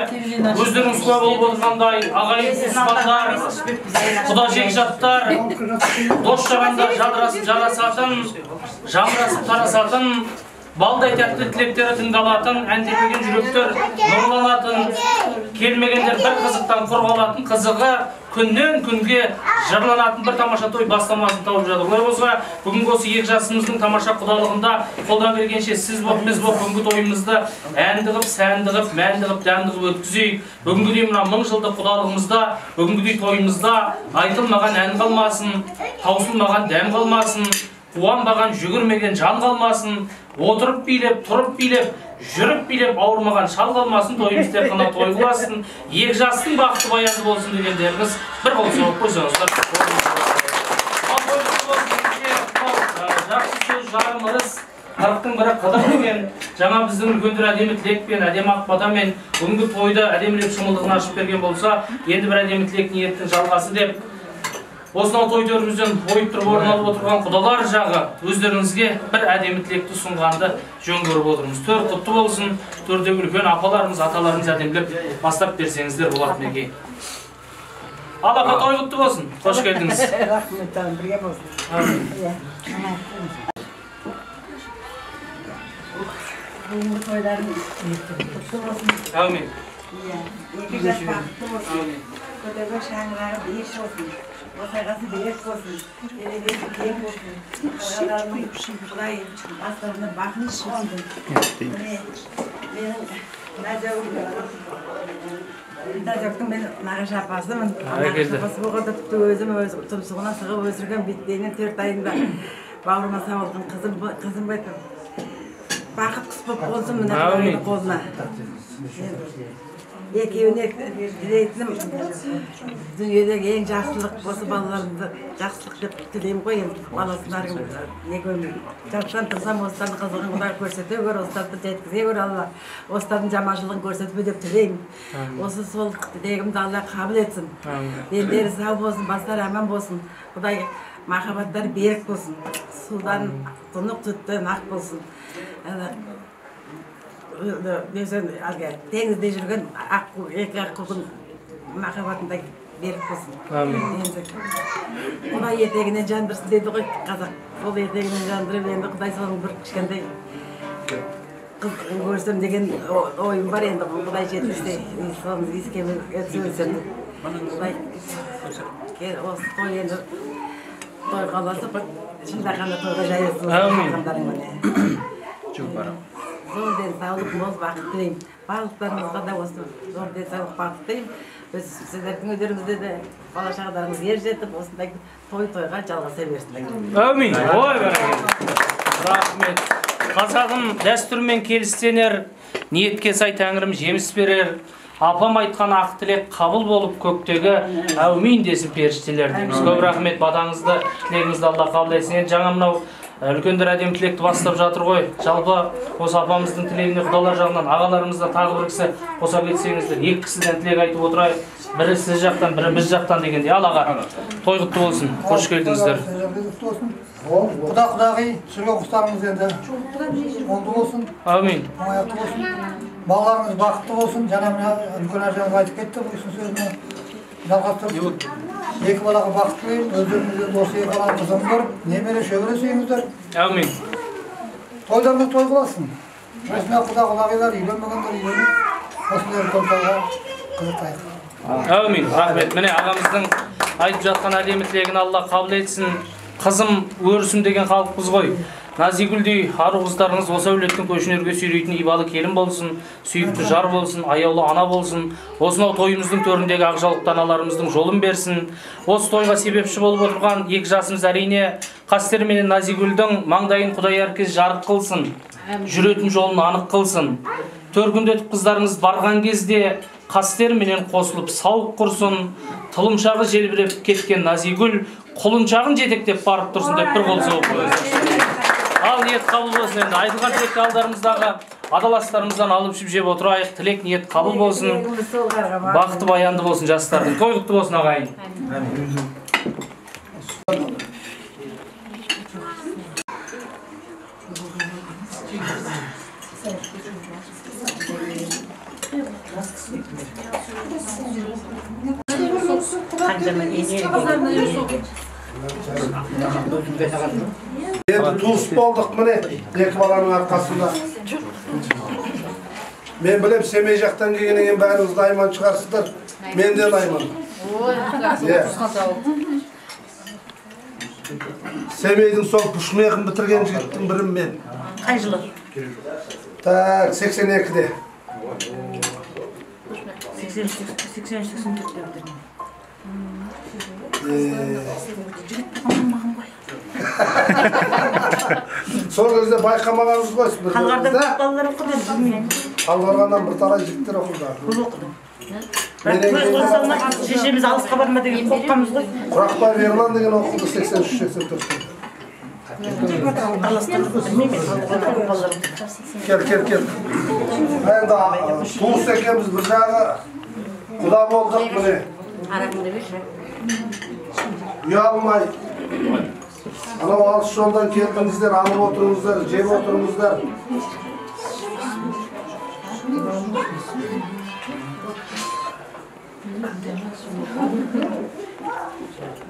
өздеріңіз куә болып отырғандай ағайын туысқандар, құда жекжаттар, дос жарандар жадырасып жарасатын, жамырасып тарасатын, балдай тәтті тілектері тыңдалатын, әндетпеген жүректер нұрланатын, келмегендер бір қызықтан қорғалатын, қызығы күннен күнге жырланатын бір тамаша той бастамасын тауып жатыр. Олай болса, бүгінгі осы екі жасымыздың тамаша құдалығында қолдан келгенше сіз боп, біз боп бүгінгі тойымызды әнді қып, сәнді қып, мәнді қып, дәмді қып өткізейік. Бүгінгідей мына 1000 жылдық құдалығымызда, бүгінгідей тойымызда айтылмаған ән қалмасын, таусылмаған дәм қалмасын, қуанбаған жүгірмеген жан қалмасын, отырып билеп, тұрып билеп, жүріп билеп ауырмаған шал қалмасын, тойымыз тек қана той болсын, екі жастың бақыты баянды болсын дегендеріңіз бір қол соғып қойсаңыздар. Жақсы сөз жарым ырыс, қырықтың бірі қыдыр деген, жаңа біздің үлкендер әдемі тілекпен, әдемі ақбатамен бүгінгі тойды әдемілеп шымылдығын ашып берген болса, енді бір әдемі тілек ниеттің жалғасы деп осынау той төрімізден ойып тұрып орын алып отырған құдалар жағы өздеріңізге бір әдемі тілекті ұсынғанды жөн көріп отырмыз. Төр құтты болсын, төрдегі үлкен апаларымыз, аталарымыз әдемілеп бастап берсеңіздер болады мінекей. Аллаға той құтты болсын. Қош келдіңіз. Рахмет, бірге болсын. Бүгінгі тойларыңыз құтты болсын. Әумин. Екі жас бақытты болсын. Көтегі шаңырағы биік болсын. Осайғасы берек болсын. Елегесі кең болсын. Қоғаларының Құдай бастарына бақын болсын. Менің Назоктың мен Нағаш апасымын. Нағаш апасы болғанда тіпті өзім тұмсығына сығып өсірген беттейінен 4 айында бауырыма сауылған қызым байтым. Бақыт құс болып болсын мына қолына. Екеуіне тілейтінім дүниедегі ең жақсылық осы балаларымды жақсылық деп тілеймін ғой енді баласынарым не көрмеймін. Жапшан тұрсам осылардың қызығын Құдай көрсете көр, осыларды жеткізе көр Алла, осылардың жаманшылығын көрсетпе деп тілеймін. Осы сол тілегімді Алла қабыл етсін. Дендері сау болсын, бастары аман болсын. Құдай махаббаттары берік болсын. Судан тұнық түттен ақ болсын. Теңізде жүрген екі аққудың махаббатындай берік болсын. Құдай етегінен жандырсын деді ғой қазақ. Сол етегінен жандырып, енді Құдай соның бір кішкентай қыз көрсем деген ойым бар енді. Құдай жеткізсе, соны ескеме өтсем. Құдай осы той енді той қаласып, шындақанда тойға жайылсын. Зор денсаулық, мол бақыт тілеймін. Барлықтарыңызға да осы зор денсаулық бақыт тілеймін. Сіздердің өздеріңізде де бала-шағаларыңыз ер жетіп, осындай той-тойға жалғаса берсін. Әумин. Ой, рахмет. Қазағым дәстүрмен келістенер, ниетке сай тәңірім жеміс берер. Апам айтқан ақ тілек қабыл болып көктегі әумин десіп періштелер дейміз. Көп рахмет, батаңызды, тілегіңізді Алла қабыл етсін. Жаңа мынау үлкендер әдемі тілекті бастап жатыр ғой. Жалпы осы апамыздың тілегіне құдалар жағынан ағаларымыздан тағы бір кісі қоса кетсеңіздер, екі кісіден тілек айтып отырайық. Бірі сіз жақтан, бірі біз жақтан дегенде. Ал аға, той құтты болсын. Қош келдіңіздер. Құда-құдағи жүрген құстарыңыз енді оңды болсын. Әумин. Оңаяқты болсын. Балаларыңыз бақытты болсын. Жаңа мына үлкен әжеміз айтып кетті бұл сөзіне жалғастырып. Екі балаға бақыт тілеймін, өздеріңізге осы екі баланың қызығын көріп, немере шөбере сүйіңіздер. Әумин. Тойдарыңыз той қыласын. Осындай құда-құдағилар үйленбегендер үйленіп, осындай үлкен тойға қызықтайық. Әумин. Рахмет. Міне ағамыздың айтып жатқан әдемі тілегін Алла қабыл етсін. Қызым өрісім деген халықпыз ғой. Назигүлдей ару қыздарыңыз осы әулеттің көшін өрге сүйрейтін ибалы келін болсын, сүйікті жар болсын, аяулы ана болсын. Осынау тойымыздың төріндегі ақжалықты аналарымыздың жолын берсін. Осы тойға себепші болып отырған екі жасымыз әрине Қастер менен Назигүлдің маңдайын Құдай әркез жарық қылсын, жүретін жолын анық қылсын. Төркіндетіп қыздарыңыз барған кезде Қастер менен қосылып сауық құрсын. Тылымшағы желбіреп кеткен Назигүл құлыншағын жетектеп барып тұрсын деп бір қол соғып қойыңыздар. Ал ниет қабыл болсын. Енді айтылған тілекті алдарымыздағы адаластарымыздан алып жеп отырайық. Тілек ниет қабыл болсын. Бақыты баянды болсын жастардың. Той құтты болсын ағайын. Endi tuğuş bolduq mine, iki balanın arkasında. Men bilem Semey jaktan kelgenden bäriniz Nayman çıkarsızlar. Men de Nayman. Semey'din sol puşmayakın bitirgen jigittin birim men. Qay yılı? Tak 82'de. 83-84'te bitirdim. Sol gözde bayqamağınız qoysun bir Qalgardan gözde. ballar okudu bilmiyorum. Qalgargandan bir tara jigitler okudu. Көп okudum. Ben көз қылсамна шешеміз алысқа барма деген қорқамыз ғой. Құрақбай Ерлан деген okudu 83-84'te. Gel. Endi tuğus ekemiz bir jagı Kuda bolduq mine. Uyalmay. Ana alış yoldan keldingizler, alıp oturunguzlar, jep oturunguzlar.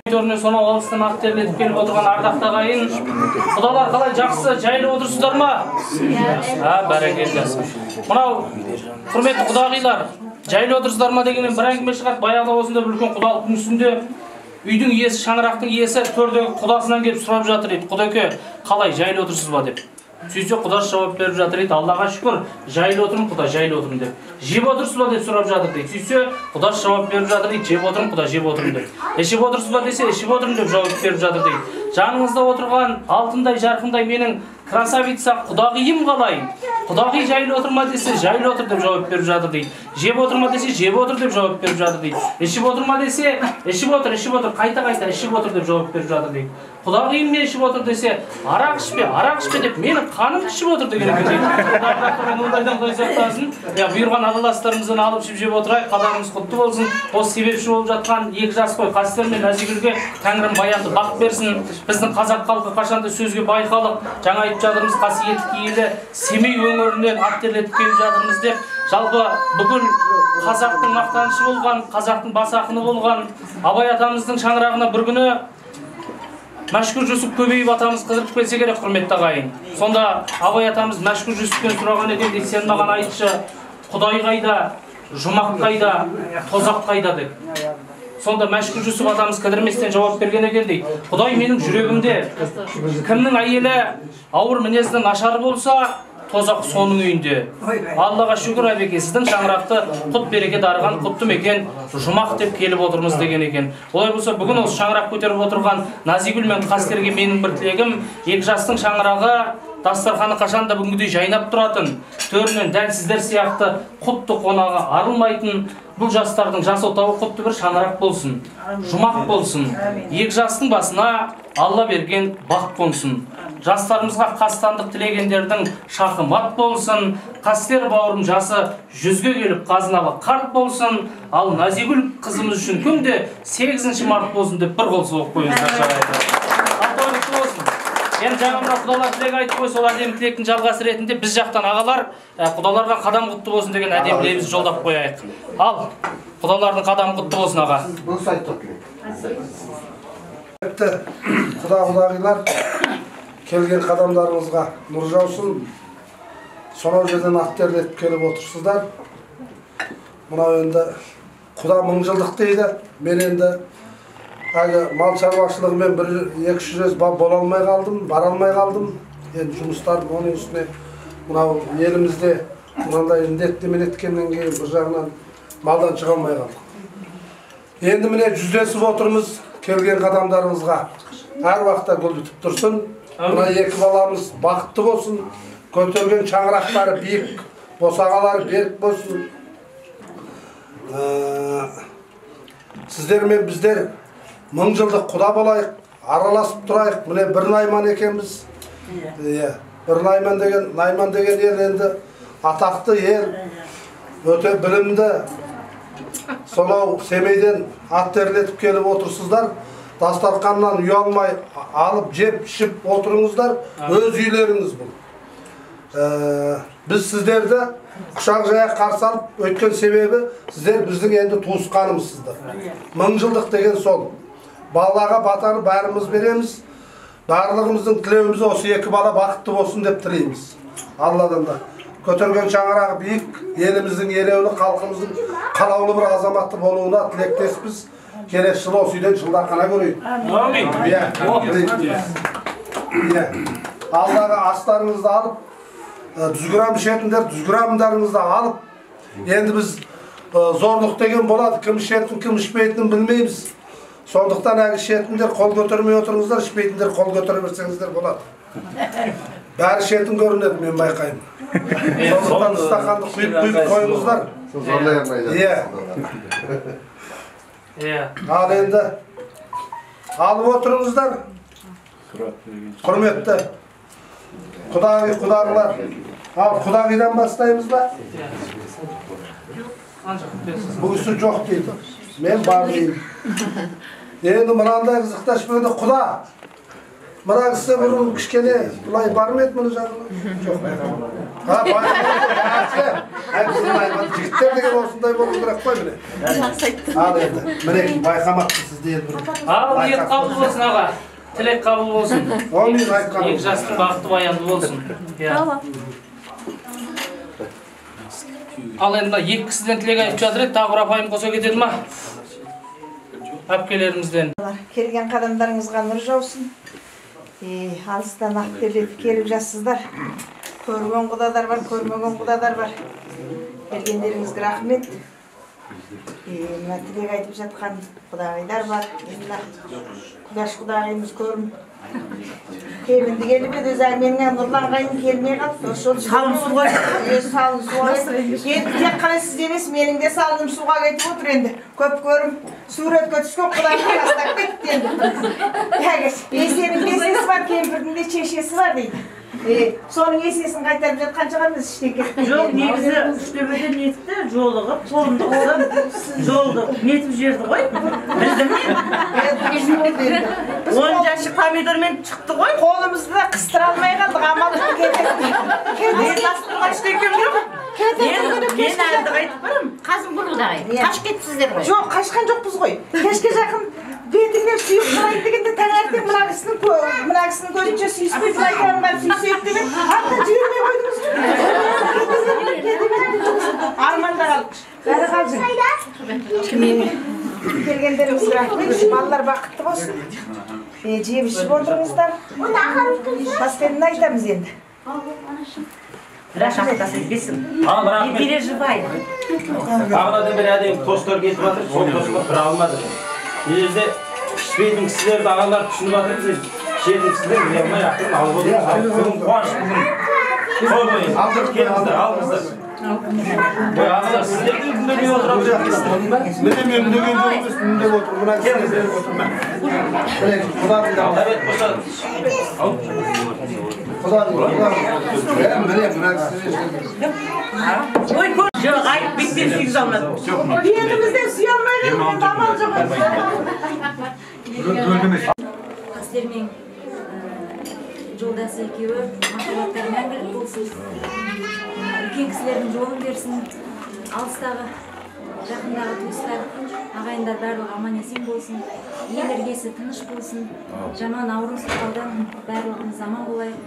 Görünüyor sonra alыстан ат terletip kelip oturgan ardakta agayın. Kudalar kalay jakсы жайлы отырсыздар ма? Бәрекелді. Мынау құрметті құдағилар, жайлы отырсыздар ма дегеннен бір әңгіме шығады. Баяғыда осында бір үлкен құдалықтың үстінде үйдің иесі, шаңырақтың иесі төрдегі құдасынан келіп сұрап жатыр еді. Құдаке, қалай жайлы отырсыз ба деп. Сөйтсе құдасы жауап беріп жатыр еді. Аллаға шүкір, жайлы отырмын, құда жайлы отырмын деп. Жеп отырсыз ба деп сұрап жатыр дейді. Сөйтсе құдасы жауап беріп жатыр дейді. Жеп отырмын, құда жеп отырмын деп. Ішіп отырсыз ба десе, ішіп отырмын деп жауап беріп жатыр дейді. Жаныңызда отырған алтындай жарқындай менің красавица құдағиым қалай? Құдағи жайлы отыр ма десе, жайлы отыр деп жауап беріп жатыр дейді. Жеп отыр ма десе, жеп отыр деп жауап беріп жатыр дейді. Ішіп отыр ма десе, ішіп отыр, қайта ішіп отыр деп жауап беріп жатыр дейді. Құдағиым не ішіп отыр десе, арақ ішпе деп менің қаным ішіп отыр деген екен дейді. Ондайдан қой сақтасын. Бұйырған адаластарымыздан алып ішіп жеп отырайық, қадамымыз құтты болсын. Осы себепші болып жатқан екі жас қой Қастер мен Назигүлге Тәңірім баянды бақ берсін. Біздің қазақ халқы қашанда сөзге бай халық. Жаңа айтып жатырмыз, қасиетті киелі Семей өңірінен ат терлетіп келіп жатырмыз деп. Жалпы бүкіл қазақтың мақтанышы болған, қазақтың бас ақыны болған Абай атамыздың шаңырағына бір күні Мәшһүр Жүсіп көбейіп атамыз қыдырып келсе керек, құрметті ағайын. Сонда Абай атамыз Мәшһүр Жүсіптен сұраған екен дейді, сен маған айтшы, Құдай қайда, жұмақ қайда, тозақ қайда деп. Сонда Мәшһүр Жүсіп атамыз кідірместен жауап берген екен дейді. Құдай менің жүрегімде, кімнің әйелі ауыр мінезді нашар болса, тозақ соның үйінде. Аллаға шүкір әбеке, сіздің шаңырақты құт береке дарыған құтты мекен жұмақ деп келіп отырмыз деген екен. Олай болса бүгін осы шаңырақ көтеріп отырған Назигүл мен Қастерге менің бір тілегім, екі жастың шаңырағы дастарханы қашанда бүгінгідей жайнап тұратын, төрінен дәл сіздер сияқты құтты қонағы арылмайтын бұл жастардың жас отауы құтты бір шаңырақ болсын, жұмақ болсын. Екі жастың басына Алла берген бақ қонсын. Жастарымызға қастандық тілегендердің шақы мат болсын. Қастер бауырым жасы 100-ге келіп қазыналы қарт болсын. Ал Назигүл қызымыз үшін күнде 8 март болсын деп бір қол соғып қойыңыздар жарайды. Ақтойлықты болсын. Енді жаңа құдалар тілек айтып қой, сол әдемі тілектің жалғасы ретінде біз жақтан ағалар құдаларға қадам құтты болсын деген әдемі лебіз жолдап қояйық. Ал құдалардың қадам құтты болсын аға. Құда-құдағилар, келген қадамдарыңызға нұр жаусын. Сонау жерден ат терлетіп келіп отырсыздар. Мынау енді құда 1000 жылдық дейді. Мен енді мал шаруашылығымен 1-200 бола алмай қалдым, бара алмай қалдым. Енді жұмыстар оның үстіне мынау елімізде мынандай індетті еткеннен кейін бір жағынан малдан шыға алмай қалдық. Енді міне жүздесіп отырмыз. Келген қадамдарыңызға әр уақытта гүл бітіп тұрсын. Мына екі баламыз бақытты болсын. Көтерген шаңырақтары биік, босағалары берік болсын. Сіздер мен біздер 1000 жылдық құда болайық, араласып тұрайық. Міне бір Найман екенбіз. Бір Найман деген ел енді атақты ел, өте білімді. Сонау Семейден ат терлетіп келіп отырсыздар. Дастарханнан ұялмай алып жеп ішіп отырыңыздар, өз үйлеріңіз бұл. Біз сіздерді құшақ жая қарсы алып өткен себебі сіздер біздің енді туысқанымызсыздар. 1000 жылдық деген сол. Балаға батаны бәріміз береміз. Барлығымыздың тілеуіміз осы екі бала бақытты болсын деп тілейміз. Алладан да. Көтерген шаңырағы биік, еліміздің ереулі, халқымыздың қалаулы бір азаматты болуына тілектеспіз. Келесі жылы осы үйден жылдақана көрейік. Алдағы астарыңызды алып, дүзгірам ішетіндер, дүзгірамдарыңызды алып, енді біз зорлық деген болады, кім ішетін, кім ішпейтінін білмейміз. Сондықтан әгі ішетіндер қол көтермей отырыңыздар, ішпейтіндер қол көтере берсеңіздер болады. Бәрі ішетін көрінеді, мен байқаймын. Сондықтан стақанды құйып қойыңыздар. Ал енді алып отырыңыздар. Құрметті құдағылар. Ал құдағидан бастаймыз ба? Бұғысы жоқ дейді. Мен бар деймін. Енді мынандай қызықташ бөлді құда. Мына кісі бұрын кішкене бұлай бармайды мұны жағына? Жоқ. Жігіттер деген осындай болу керек қой міне. Ал енді, міне байқамақты сізде енді бір. Ал ниет қабыл болсын аға. Тілек қабыл болсын. Екі жастың бақытты баянды болсын. Ал енді екі кісіден тілек айтып жатыр еді, тағы бір апайым қоса кетеді ма? Әпкелерімізден. Келген қадамдарыңызға нұр жаусын. Алыстан ақтелетіп келіп жассыздар. Көрген құдадар бар, көрмеген құдадар бар. Келгендеріңізге рахмет. Мына тілек айтып жатқан құдағайлар бар. Құдаш құдағайымыз көрім. Келінді келіп еді, өзі менің нұрланғайын келмей қалды. Салын суға кетті. Салын суға кетті. Енді тек қана сіз емес, менің де салыным суға кетіп отыр енді. Көп көрім, суретке түскен құдағын тастап кетті енді. Есенің есесі бар, кемпірдің де шешесі бар дейді. Соның есесін қайтарып жатқан шығармыз іштен кетті. Жоқ, негізі үштөбеден нетті, жолығып, қолымды қылып, жолды нетіп жерді ғой. Білдім. 10 жашық помидормен шықты ғой. Қолымызды да қыстыра алмай қалдық, амалдың кетті. Мен ластырға ішті екен жоқ. Мен әлді қайтып барым. Қазым бұлдай. Қаш кетсіздер ғой. Жоқ, қашқан жоқпыз ғой. Кешке жақын бетіңнен сүйіп қалайын дегенде таңертең мына кісінің көзінше сүйіспей жылайтарым бар сүйісейік деген аттан жібермей қойдыңыз. Арманда қалдық. Бәрі қалжың. Келгендеріңізге рахмет. Балалар бақытты болсын. Жеп ішіп отырыңыздар. Паскенін айтамыз енді. Рахмет бесін. Не переживай. Ағынадан бір әдейін тостар кетіп жатыр, сол тостар тұра алмады. Елде ішпейтін кісілерді ағалар түсініп жатыр, ішетін кісілер біле алмай ақырын алып отырмыз. Бүгін қуаныш бүгін. Қоймайын, келіңіздер, алыңыздар. Ағалар сіздер де үндемей отырып жатырсыздар. Міне мен үндеген жоқпыз, үндеп отыр. Мына келіңіздер отырма. Құдағында. Әбет болса. Жоқ, айып беттен сүйгіз алмадым. Бетімізден сүй алмай қалып, амал жоқ. Қастермен жолдасы екеуі махаббаттары мәңгілік болсын. Үлкен кісілердің жолын берсін. Алыстағы, жақындағы туыстар, ағайындар барлығы аман есен болсын. Ел іргесі тыныш болсын. Жаман аурын сұрқаудан барлығымыз аман болайық.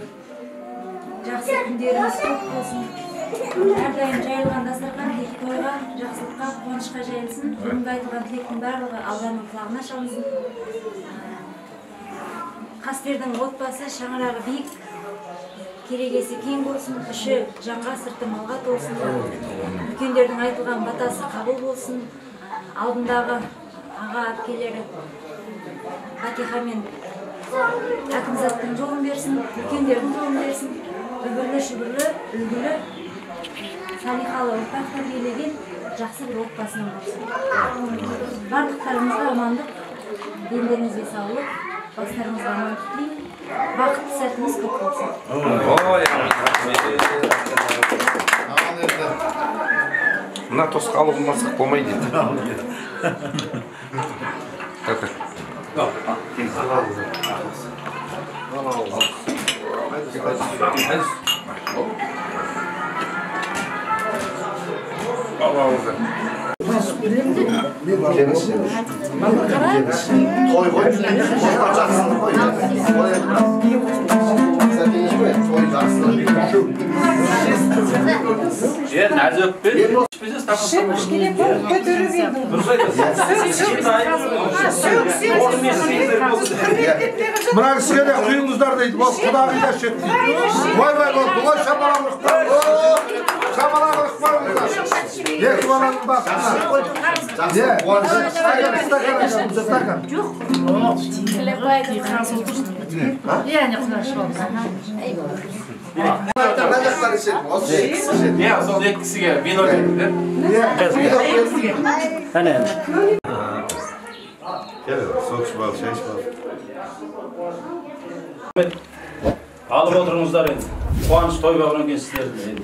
Жақсы күндеріміз көп болсын. Әрдайым жайылған дастархан тек тойға, жақсылыққа, қуанышқа жайылсын. Бүгінгі айтылған тілектің барлығы Алланың құлағына шалынсын. Қастердің отбасы шаңырағы биік, керегесі кең болсын, іші жанға, сырты малға толсын. Үлкендердің айтылған батасы қабыл болсын. Алдындағы аға әпкелері Фатихамен әкімзаттың жолын берсін, үлкендердің жолын берсін. Үбірлі, шүбірлі, үлгілі, салихалы ұрпақ тәрбиелеген жақсы бір отбасынан болсын. Барлықтарыңызға амандық, дендеріңізге саулық, бастарыңызға амандық тілеймін. Бақытты сәтіңіз көп болсын. Мына тосқа алып болмасақ болмайды енді. Toy koy. Açacaksın. Sen de iyi mi? Toyacaksın. Ya nerede öptü? Biz tapasın. Bırak size de kuyumuzlar deydi. Bak Kudayı da şetti. Vay vay vay. Bulay şabalanlık var. Şabalanlık var burada. Ye kuvalanlık bak. Ye. Stakan. Yok. Yani Ya sol etkisiga vino dedi. Hani. Soğuk çay bal. Alıp oturunuzlar endi. Quvonch to'y bag'ringan sizlarni endi.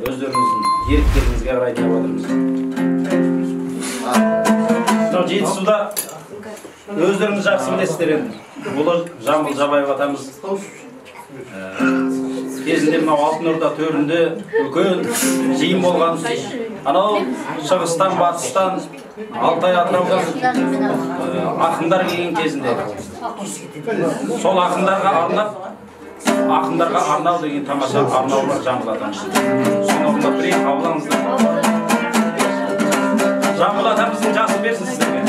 O'zlaringizning yeriklaringizga qaray deyapmiz. Жетісуда өздеріңіз жақсы білесіздер енді. Бұл Жамбыл Жабаев атамыз кезінде мынау Алтын Орда төрінде үлкен жиын болған. Анау шығыстан, батыстан, Алтай Атыраудан ақындар келген кезінде. Сол ақындарға арнау деген тамаша арнаулар Жамбыл атамыз. Соны орындап берейік, қабылдаңыздар. Жамбыл атамыздың жасын берсін сіздерге.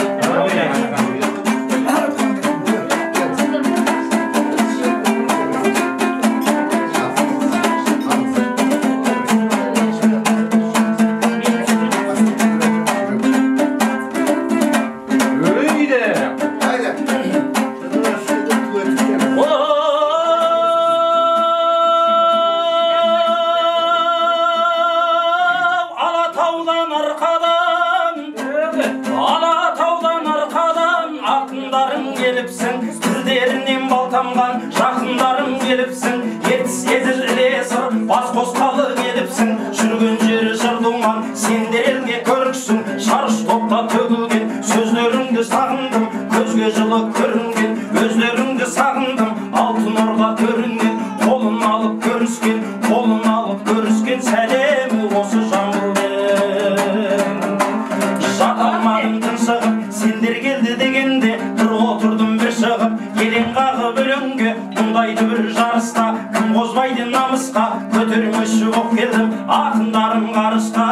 Жақындарым келіпсің, еділ сыр, бас қосқалы келіпсің, жүрген жері жырдыңнан, сендерге көріксің, шарш топта төгілген, сөздеріңді сағындым, көзге жылы көрінген, өздеріңді сағындым, Алтын Орда көрінген, қолын алып көріскен, сәлемі осы Жамбылден. Жаталмадым тыншығып, сендер келді дегенде, бір отырдым бір шығып, елең қағып өлеңге, мұндайды бір жарыста, кім қозбайды намысқа, көтермеші боп келдім, ақындарым қарысқа.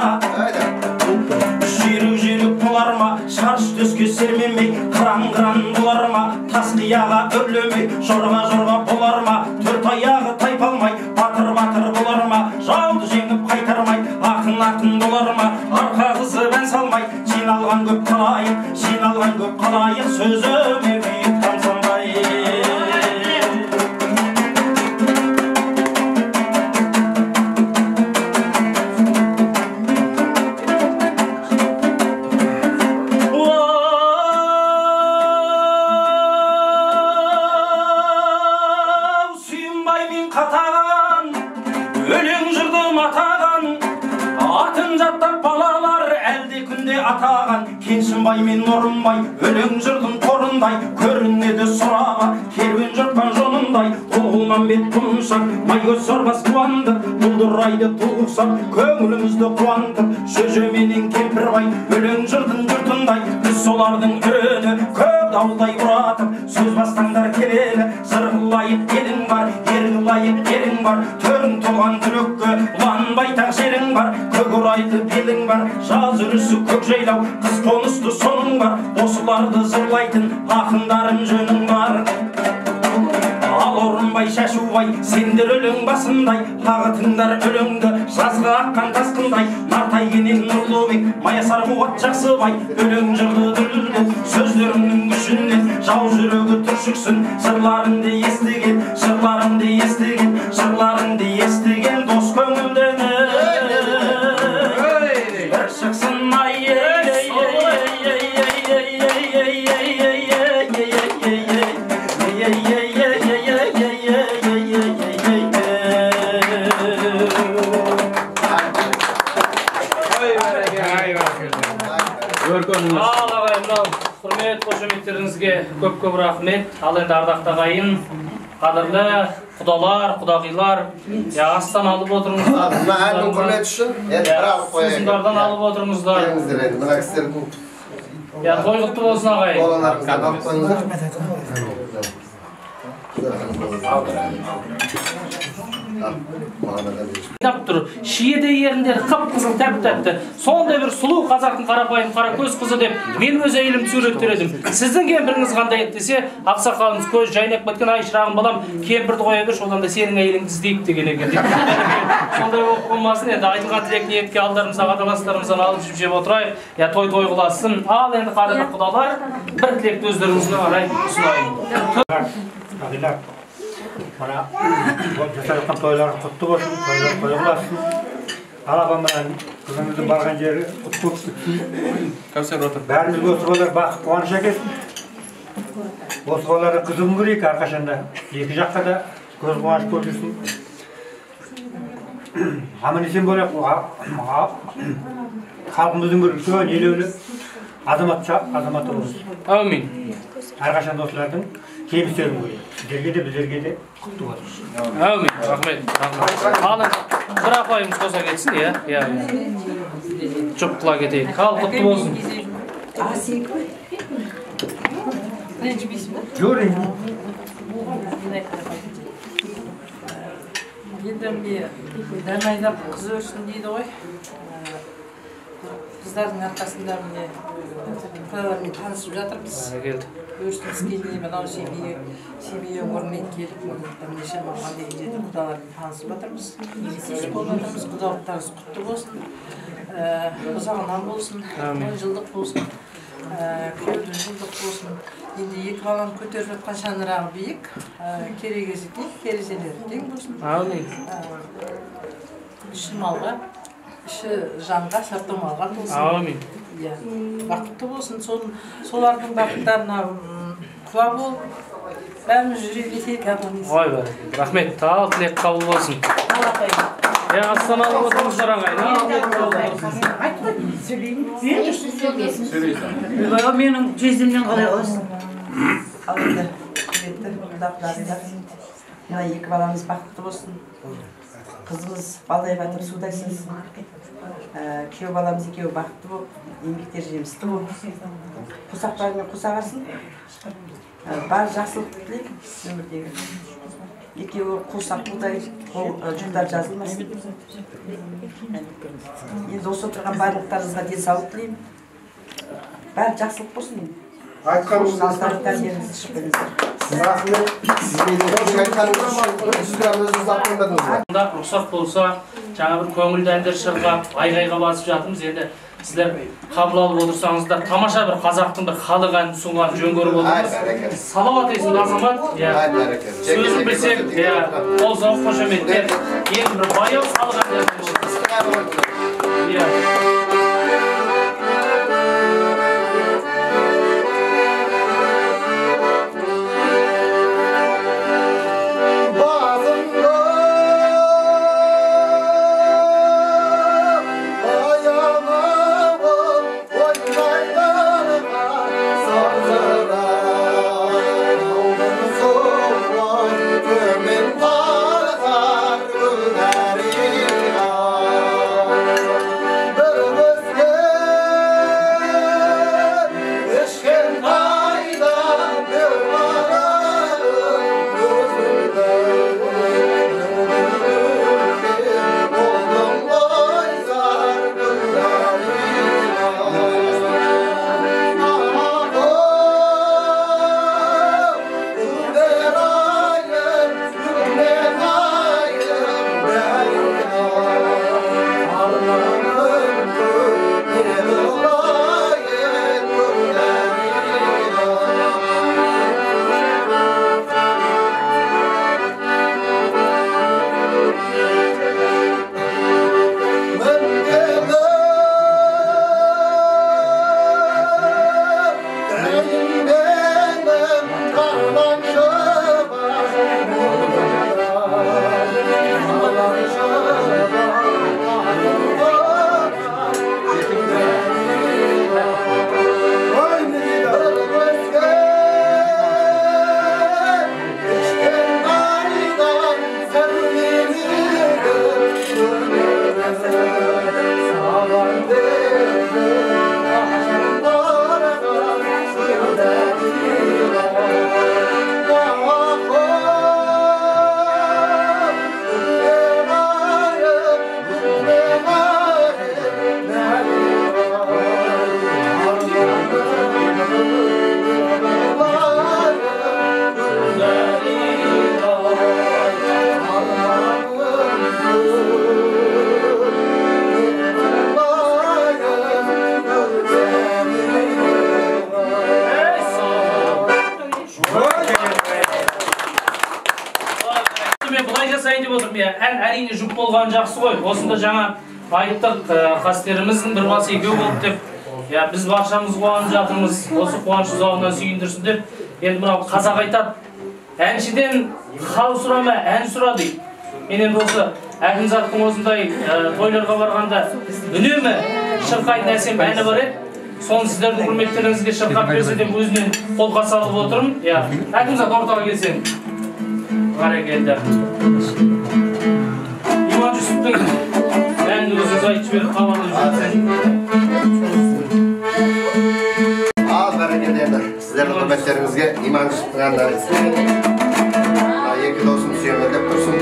Жүйрік болар ма, шарш төске сермемей, қыран болар ма, тас қияға өрлемей, жорға болар ма, төрт аяғы тайпалмай, батыр болар ма, жауды жеңіп қайтармай, ақын болар ма, арқа қызы бән салмай, жиналған көп қалайық, сөзіме бейік тамсанбай. Кеншінбай мен Нұрымбай, өлең жырдың торындай, көрінеді сұраға, керуен жұртқан жонындай, ұлғылман бет тұншақ, май көз сорбас қуанды, бұлдырайды туғсап, көңілімізді қуантып, шөжеменен кемпірбай, өлең жырдың жұртындай, біз солардың үрені, көк дауылдай ұратып, сөз бастаңдар келелі, жырғылайып елің бар, ергілайып ерің бар, төрің толған түлікке, ұлан байтақ жерің бар, көк ұрайды белің бар, жаз үрісі көк жайлау, қыз қонысты соның бар, осыларды жырлайтын ақындарым жөнің бар. Ал орынбай шашубай, сендер өлең басындай, ағытыңдар өлеңді, жазғы аққан тасқындай, нартай кенен нұрлыбек, маясар қуат жақсыбай, өлең жырды дүрлді, сөздеріңнің күшінен, жау жүрегі түршіксін, жырларыңды естіген, дос көңілдені. Бір шықсын құрмет қошеметтеріңізге Еңбекке көп рахмет. Ал енді ардақта қайын, қадірлі құдалар, құдағилар, астан алып отырыңыздар. Мына әннің құрметі үшін енді бір алып қояйық. Сусындардан алып отырыңыздар. Келіңіздер енді, мына кісілердің той құтты болсын ағайын. балаларыңыздан алып қойыңыздар. Тұр, шиеде еріндер қып-қызыл тәп-тәпті. Сондай бір сұлу қазақтың қарапайым қара көз қызы деп мен өз әйелімді суреттер едім. Сіздің кемпіріңіз қандай еді десе, ақсақалыңыз көз жайнап кеткен, ай шырағым балам, кемпірді қоя берші, одан да сенің әйеліңді іздейік деген екен. Сондай болып болмасын, енді айтылған тілек ниетке алдарымыздан, қаталастарымыздан алып жеп отырайық. Той қыласын. Ал енді қадірлі құдалар, бір тілекті өздеріңізге қарай ұсынайын. Mana жасалған тойларың құтты болсын, тойлар қойыласын. Алабамнан қызыңыздың барған жері құтты өтсін. Бәрімізге осы балалар бақыт қуаныш әкелсін. Осы балаларға қызығын көрейік әрқашанда. Екі жаққа да көз қуаныш көрсін. Аман-есен болайық. Халқымыздың бір үлкен елеулі азаматы болсын. Әумин. Әрқашанда осылардың кемістерін көрейік. Сіздерге де, біздерге де құтты болсын. Әумин, рахмет. Ал бір апайымыз қоса кетсін, иә. Жұп қыла кетейік. Ал құтты болсын. Елдерге дәм айдап қыз өрсін дейді ғой. Қыздардың арқасында міне құдалармен танысып жатырмыз. Өрсіміз келмей, мынау семей өңірінен келіп, бірнеше маған дейін жеті құдалармен танысып жатырмыз. Құдалықтарыңыз құтты болсын, ұзағынан болсын, 10 жылдық болсын, күйеудің жылдық болсын. Енді екі баланы көтеріп жатқан шаңырағы биік, керегесі тең, терезелері тең болсын. Іші малға, іші жанға, саптамалға болсын. Бақытты болсын, солардың бақыттарына құла болып, бәріміз жүре кетейік, аман-есен. Ой, рахмет, ал тілек қабыл болсын. Астан алып отырыңыздар ағайын. Менің жездемнен қалай қаласың? Ал енді, құрметті құдағилар, мына екі баламыз бақытты болсын. Қызымыз балдай батыр судайсыз. Күйеу баламыз екеуі бақытты болып, еңбектер жемісті болып, қосақтарымен қосағасын. Бар жақсылық тілеймін өмірдегі. Екеуі қосақ бұлдай жүктар жазылмасын. Енді осы отырған барлықтарыңызға денсаулық тілеймін. Бәрі жақсылық болсын. Айтқаныңыз шықпеңіздер. Рахмет. Рұқсат болса, жаңа бір көңілді әндер шығып, айғайға басып жатырмыз. Енді сіздер қабыл алып отырсаңыздар, тамаша бір қазақтың бір халық әнін ұсынған жөн көріп отырмыз. Салауат есімді азамат, сөзін білсек, қол соғып қошеметтер, енді бір баяу халық әндер Bir тіпті мен былай жасайын деп отырмын. Әрине жұп болған жақсы ғой. Осында жаңа айттық, қастеріміздің бір басы екеу болды деп. Біз баршамыз қуанып жатырмыз. Осы қуаныш ұзағынан сүйіндірсін деп. Енді мынау қазақ айтады. Әншіден хал сұрама, ән сұра дейді. Мен енді осы Әкімзаттың осындай тойларға барғанда үнемі шырқайтын әсем әні бар еді. Соны сіздердің құрметтеріңізге шырқап берсе деп өзінен қолға салып отырмын. Әкімзат ортаға келсең. Бәрекелді. Иман Жүсіптің әнін өзіңіз айтып жіберіп хабарлап жүрсең. Ал бәрекелді енді. Сіздердің құрметтеріңізге Иман Жүсіптің әнін екі досым сүйемелдеп тұрсын.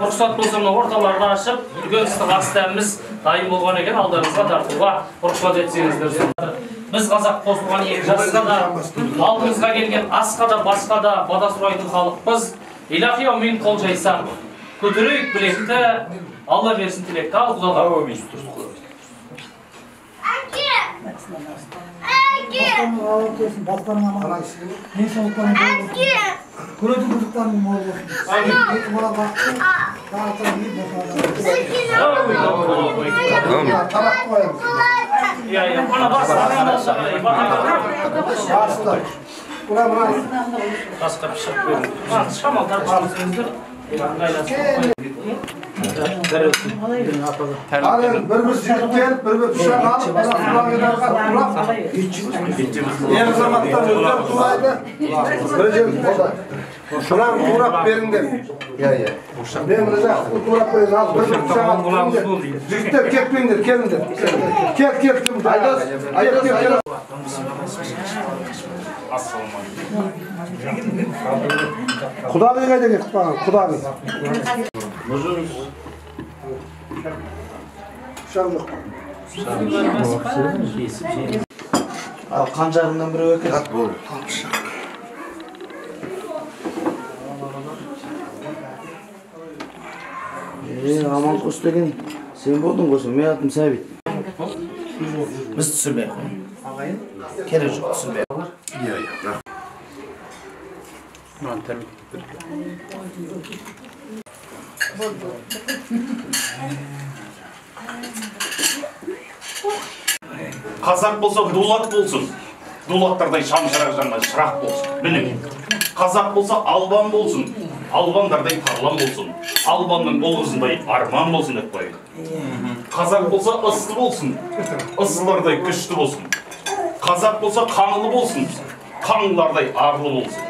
Рұқсат болса орталарды ашып, үлкен ыстық астамыз дайын болған екен, алдарыңызға тартуға рұқсат етсеңіздер. Біз қазақ қосылған екі жасқа да, алдымызға келген асқа да, басқа да бада сұрайтын халықпыз. Илахи аумин қол жайсақ, көтерейік білекті, Алла берсін тілекті, ал Құдаға. Көретін қызықтарының мол болсын. Tabak koyalım. Ya, bana bas. Bastılar. Buna. Başka bir şey yok. Tamam, tartışmasınızdır. Alın, bir jigit gelip, bir pişak alıp, bana kulağın edarga kulak. Yeni zamandan özler tulaydı. Böcek olay. Şuran kurap verin de. Ya. Ben rıza kurap verin al, bir pişak alıp. Jigitler ketmeyindir, kelindir. Ket. Aydos. Kudağı kayda git bana, kudağı. Şarlık. Al kancarından biri ökez. Yak bol. Aman koş degen. Sen boldun koşun, men atım sabit. Biz түсірмей ақ қойын. Керек жоқ түсірмей ақ. Iya. Қазақ болса дулат болсын. Дулаттардай шамшырақ жанған шырақ болсын. Міне. Қазақ болса албан болсын. Албандардай тарлан болсын. Албанның ұл-қызындай арман болсын деп қойды. Қазақ болса ысты болсын. Ыстылардай күшті болсын. Қазақ болса қаңлы болсын. Қаңлылардай арлы болсын.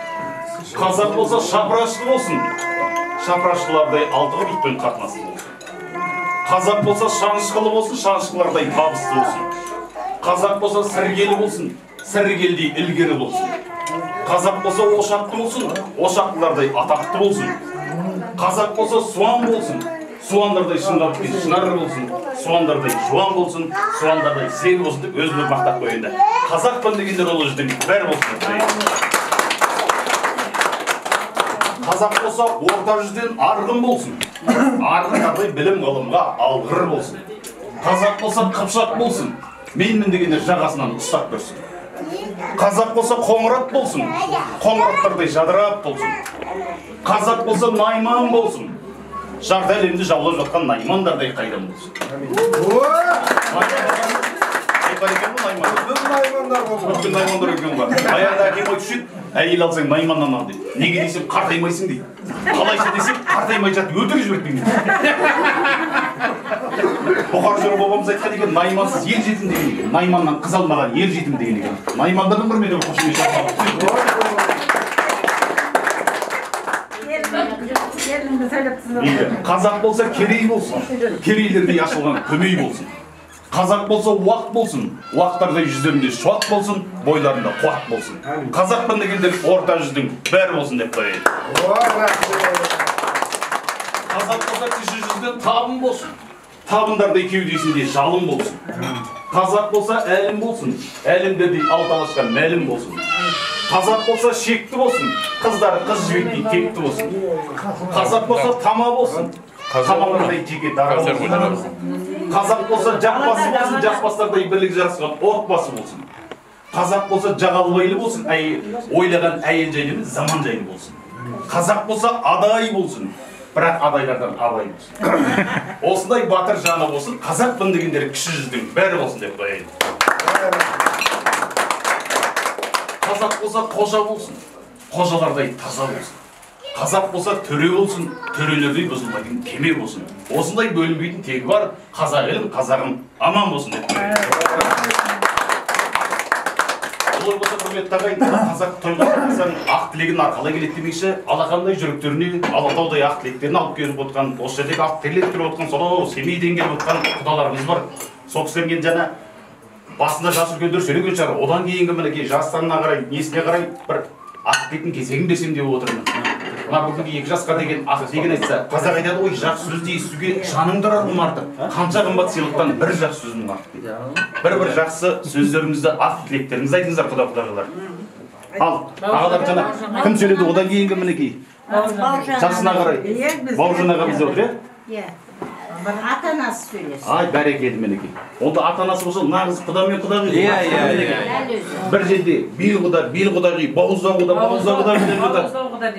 Қазақ болса шапырашты болсын. Шапыраштылардай алтығы бітпен қатынасты болсын. Қазақ болса шанышқылы болсын. Шанышқылардай табысты болсын. Қазақ болса сіргелі болсын. Сіргелдей ілгері болсын. Қазақ болса ошақты болсын. Ошақтылардай атақты болсын. Қазақ болса суан болсын. Суандардай шыңғап кеткен шынар болсын. Суандардай жуан болсын. Суандардай сен болсын деп өзіне мақтап қойында. Қазақпын дегендер ол жүздің бәрі болсын. Қазақ болса орта жүзден арғын болсын. Арғындардай білім ғылымға алғыр болсын. Қазақ болса қыпшақ болсын. Менмін дегендер жағасынан ұстап көрсін. Қазақ болса қоңырат болсын. Қоңыраттардай жадырап болсын. Қазақ болса найман болсын. Жарты әлемді жаулап жатқан наймандардай қайдан болсын. Бүкіл наймандар екен ба. Аяғында әкем ой түседі, әйел алсаң найманнан ал дейді. Неге десем қартаймайсың дейді. Қалайша десем қартаймай жатып өлтіріп жіберіп дейді. Бұқар жыры бабамыз айтқан екен, наймансыз ел жетім деген екен. Найманнан қыз алмаған ел жетім деген екен. Наймандардың бір мені қошымен Қазақ болса керей болсын. Керейлердей ашылған көмей болсын. Қазақ болса уақ болсын. Уақтардай жүздерінде шуақ болсын, бойларында қуат болсын. Қазақпын дегендер орта жүздің бәрі болсын деп қойды. Қазақ болса кіші жүзден табын болсын. Табындардай кеудесінде жалын болсын. Қазақ болса әлім болсын. Әлімдердей алталашқан мәлім болсын. Қазақ болса шекті болсын. Қыздары қыз жібектей текті болсын. Қазақ болса тама болсын. Тамалардай жеке дара болсын. Қазақ болса жақпасы болсын. Жақпастардай бірлік жарасқан отбасы болсын. Қазақ болса жағалбайлы болсын. Ойлаған әйел жайлы емес, заман жайлы болсын. Қазақ болса адай болсын. Бірақ адайлардан абай болсын. Осындай батыр жаны болсын. Қазақпын дегендер кіші жүздің бәрі болсын деп қояйын. Қазақ болса қожа болсын. Қожалардай таза болсын. Қазақ болса төре болсын. Төрелердей бұзылмайтын кеме болсын. Осындай бөлінбейтін тегі бар. Қазақ елім, қазағым аман болсын деп қояйын. Олай болса құрметті ағайын, қазақ тойға қатысқан ақ тілегін арқалай келеді демекші, алақандай жүректеріне, алатаудай ақ тілектерін алып келіп отқан, осы жердегі ақ тілектер отқан, сонау Семейден келіп отқан құдаларымыз бар. Сол кісілермен жаңа басында жас үлкендер сөйлеген шығар. Одан кейінгі мінекей жастарына қарай, несіне қарай бір ақ тілектің кезегін берсем деп отырмын. Мына бүгінгі 2 жасқа деген ақ тілегін айтса, қазақ айтады, ой, жақсы сөзді естуге жаның тұрар артық. Қанша қымбат сыйлықтан бір жақсы сөзің артық дейді. Бір жақсы сөздеріңізді, ақ тілектеріңізді айтыңыздар, құда-құдағылар. Ал, ағалар жаңа кім сөйледі, одан кейінгі мінекей? Жасына қарай. Бауыржан ағамыз отыр, иә? Ата-анасы сөйлесін. Ай, бәрекелді мінекей. Онда ата-анасы болса, нағыз құда мен құдағи. Бір жерде бел құдағи, бауызда құда.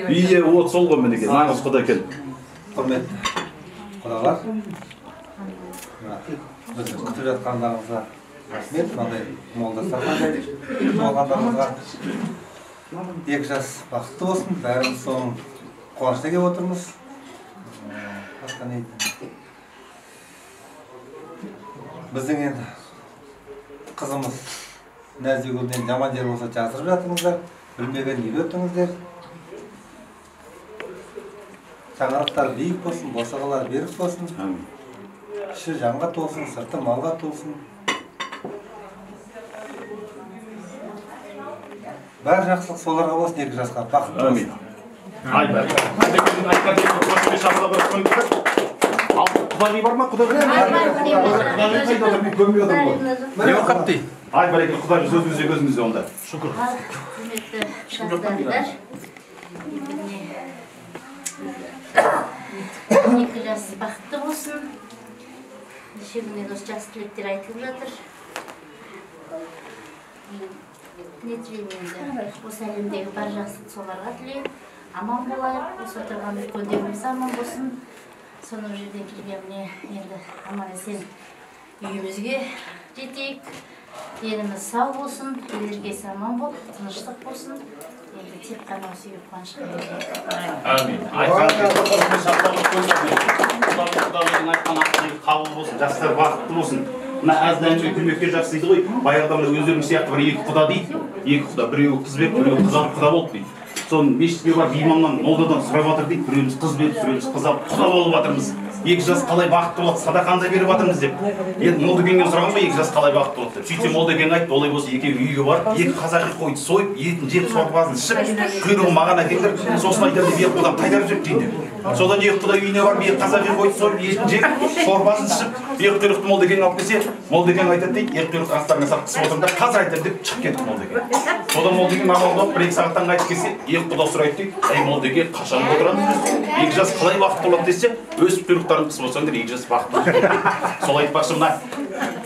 Ие, от сол ғой мінекей, нағыз құда екен. ағалар. Бізді күтіп жатқандарыңызға рахмет. Мынандай молдастарға туылғандарыңызға 2 жас бақытты болсын. Бәріміз соның қуанышына келіп отырмыз. Басқа не айтайын? Біздің енді қызымыз Нәзігүлден жаман жер болса жазырып жатыңыздар. Білмеген үйретіңіздер. Шаңырақтар биік болсын, босағалар берік болсын. Іші жанға толсын, сырты малға толсын. Бәр жақсылық соларға болсын, 2 жасқа бақытты болсын. Құдағи бар ма? Құдағи ай бәрекелді, құдағи сөзіңізде көзіңізде онда. Шүкір. Құрметті жастардар, 2 жас бақытты болсын. Шегінен осы жақсы тілектер айтылып жатыр. Не тілеймін енді, осы әлемдегі бар жақсылық соларға тілеймін. Аман болайық, осы отырған үлкендеріміз аман болсын. Соның жерден келгеніне енді аман есен үйімізге жетейік. Еліміз сау болсын, елдерге аман болып, тыныштық болсын. Енді тек қана осы үйге қуанышқа берейік. Амин. Құдағидің айтқан ақылы қабыл болсын, жастар бақытты болсын. Мына әзіл әңгіме күлмекке жақсы дейді ғой. Баяғыда өздерің сияқты бір 2 құда дейді. 2 құда, біреуі қыз беріп, біреуі қыз алып құда болды дейді. Соны мешітке барып имамнан, молдадан сұрап жатыр дейді. Біреуіміз қыз беріп, біреуіміз қыз алып құда болып жатырмыз. 2 жас қалай бақытты болады, садақаны да беріп жатырмыз деп. Енді Молдекеңнен сұраған ғой 2 жас қалай бақытты болады деп. Сөйтсе Молдекең айтты, олай болса екеуі үйге барып, 2 қазақи қойды сойып, етін жеп, сорпасын ішіп, құйрығын маған әкелдір, сосын айтар деп 2 құдан қайтарып жеп дейді. Содан 2 құда үйіне барып, 2 қазақи қойды сойып, етін жеп, сорпасын ішіп, 2 құйрықты Молдекең алып келсе, Молдекең айтады дейді, 2 құйрықты астарына салып қысып отырмын да, қазір айтар деп шығып кетті Молдекең. Содан Молдекең аман болып 1-2 сағаттан қайтып келсе, 2 құда сұрайды дейді, ей Молдекең қашан отырамыз? 2 жас қалай бақытты болады десе, өсіп құйрықтарын қысып отырсаңдар 2 жас бақытты. Сол айтпақшы мына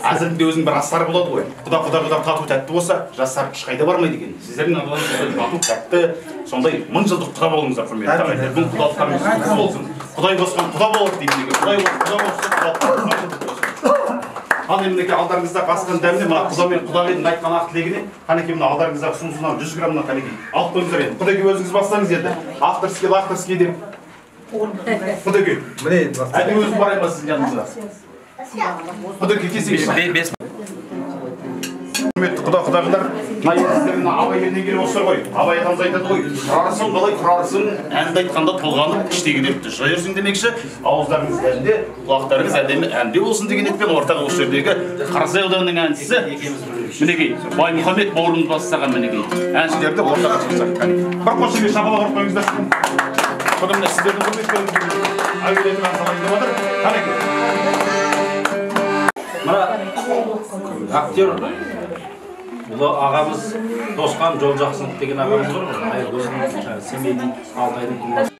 әзілінде өзінің бір астары болады ғой. Құда тату тәтті болса, жастар ешқайда бармайды екен. Сіздердің алдыңызда тату тәтті, сондай 1000 жылдық құда болыңыздар құрметті ағайындар. Бұл құдалықтарыңыз құтты болсын. Құдай босқан құда болады дейді. Құдай құда болса, құдалықтарыңыз 1000 жылдық болсын. Ал енді алдарыңызда қасқан дәміне мына құда мен құдағидің айтқан ақ тілегіне қанекей мына алдарыңыздағы ұсынысынан 100 граммнан қанекей алып қойыңыздар енді. Құдеке өзіңіз бастаңыз енді. Авторский деп. Құдеке. Міне әне өзім барайын ба сіздің жаныңызға? Құдеке келсеңізші. Құрметті құдағилар, мына сіздердің абай елінен келіп отырсыздар ғой. Абай атамыз айтады ғой, құрарсың қалай құрарсың, әнді айтқанда толғанып, іштегі дертті жайырсың демекші, ауыздарыңыз әнде, құлақтарыңыз әдемі әнде болсын деген ниетпен ортаға осы жердегі Қарасай ауданының әншісі мінекей Баймұхамед бауырымыз бастаған мінекей әншілерді ортаға шығарсақ. Бір қошеме шапалақ ұрып қойыңыздар. Содан міне сіздердің құрметтеріңіз әуелетіп ән салайын деп отыр. Қанекей. Мына актер бұл ағамыз Досқан Жолжақсынов деген ағамыз бар ғой. Семейдің Алтайдың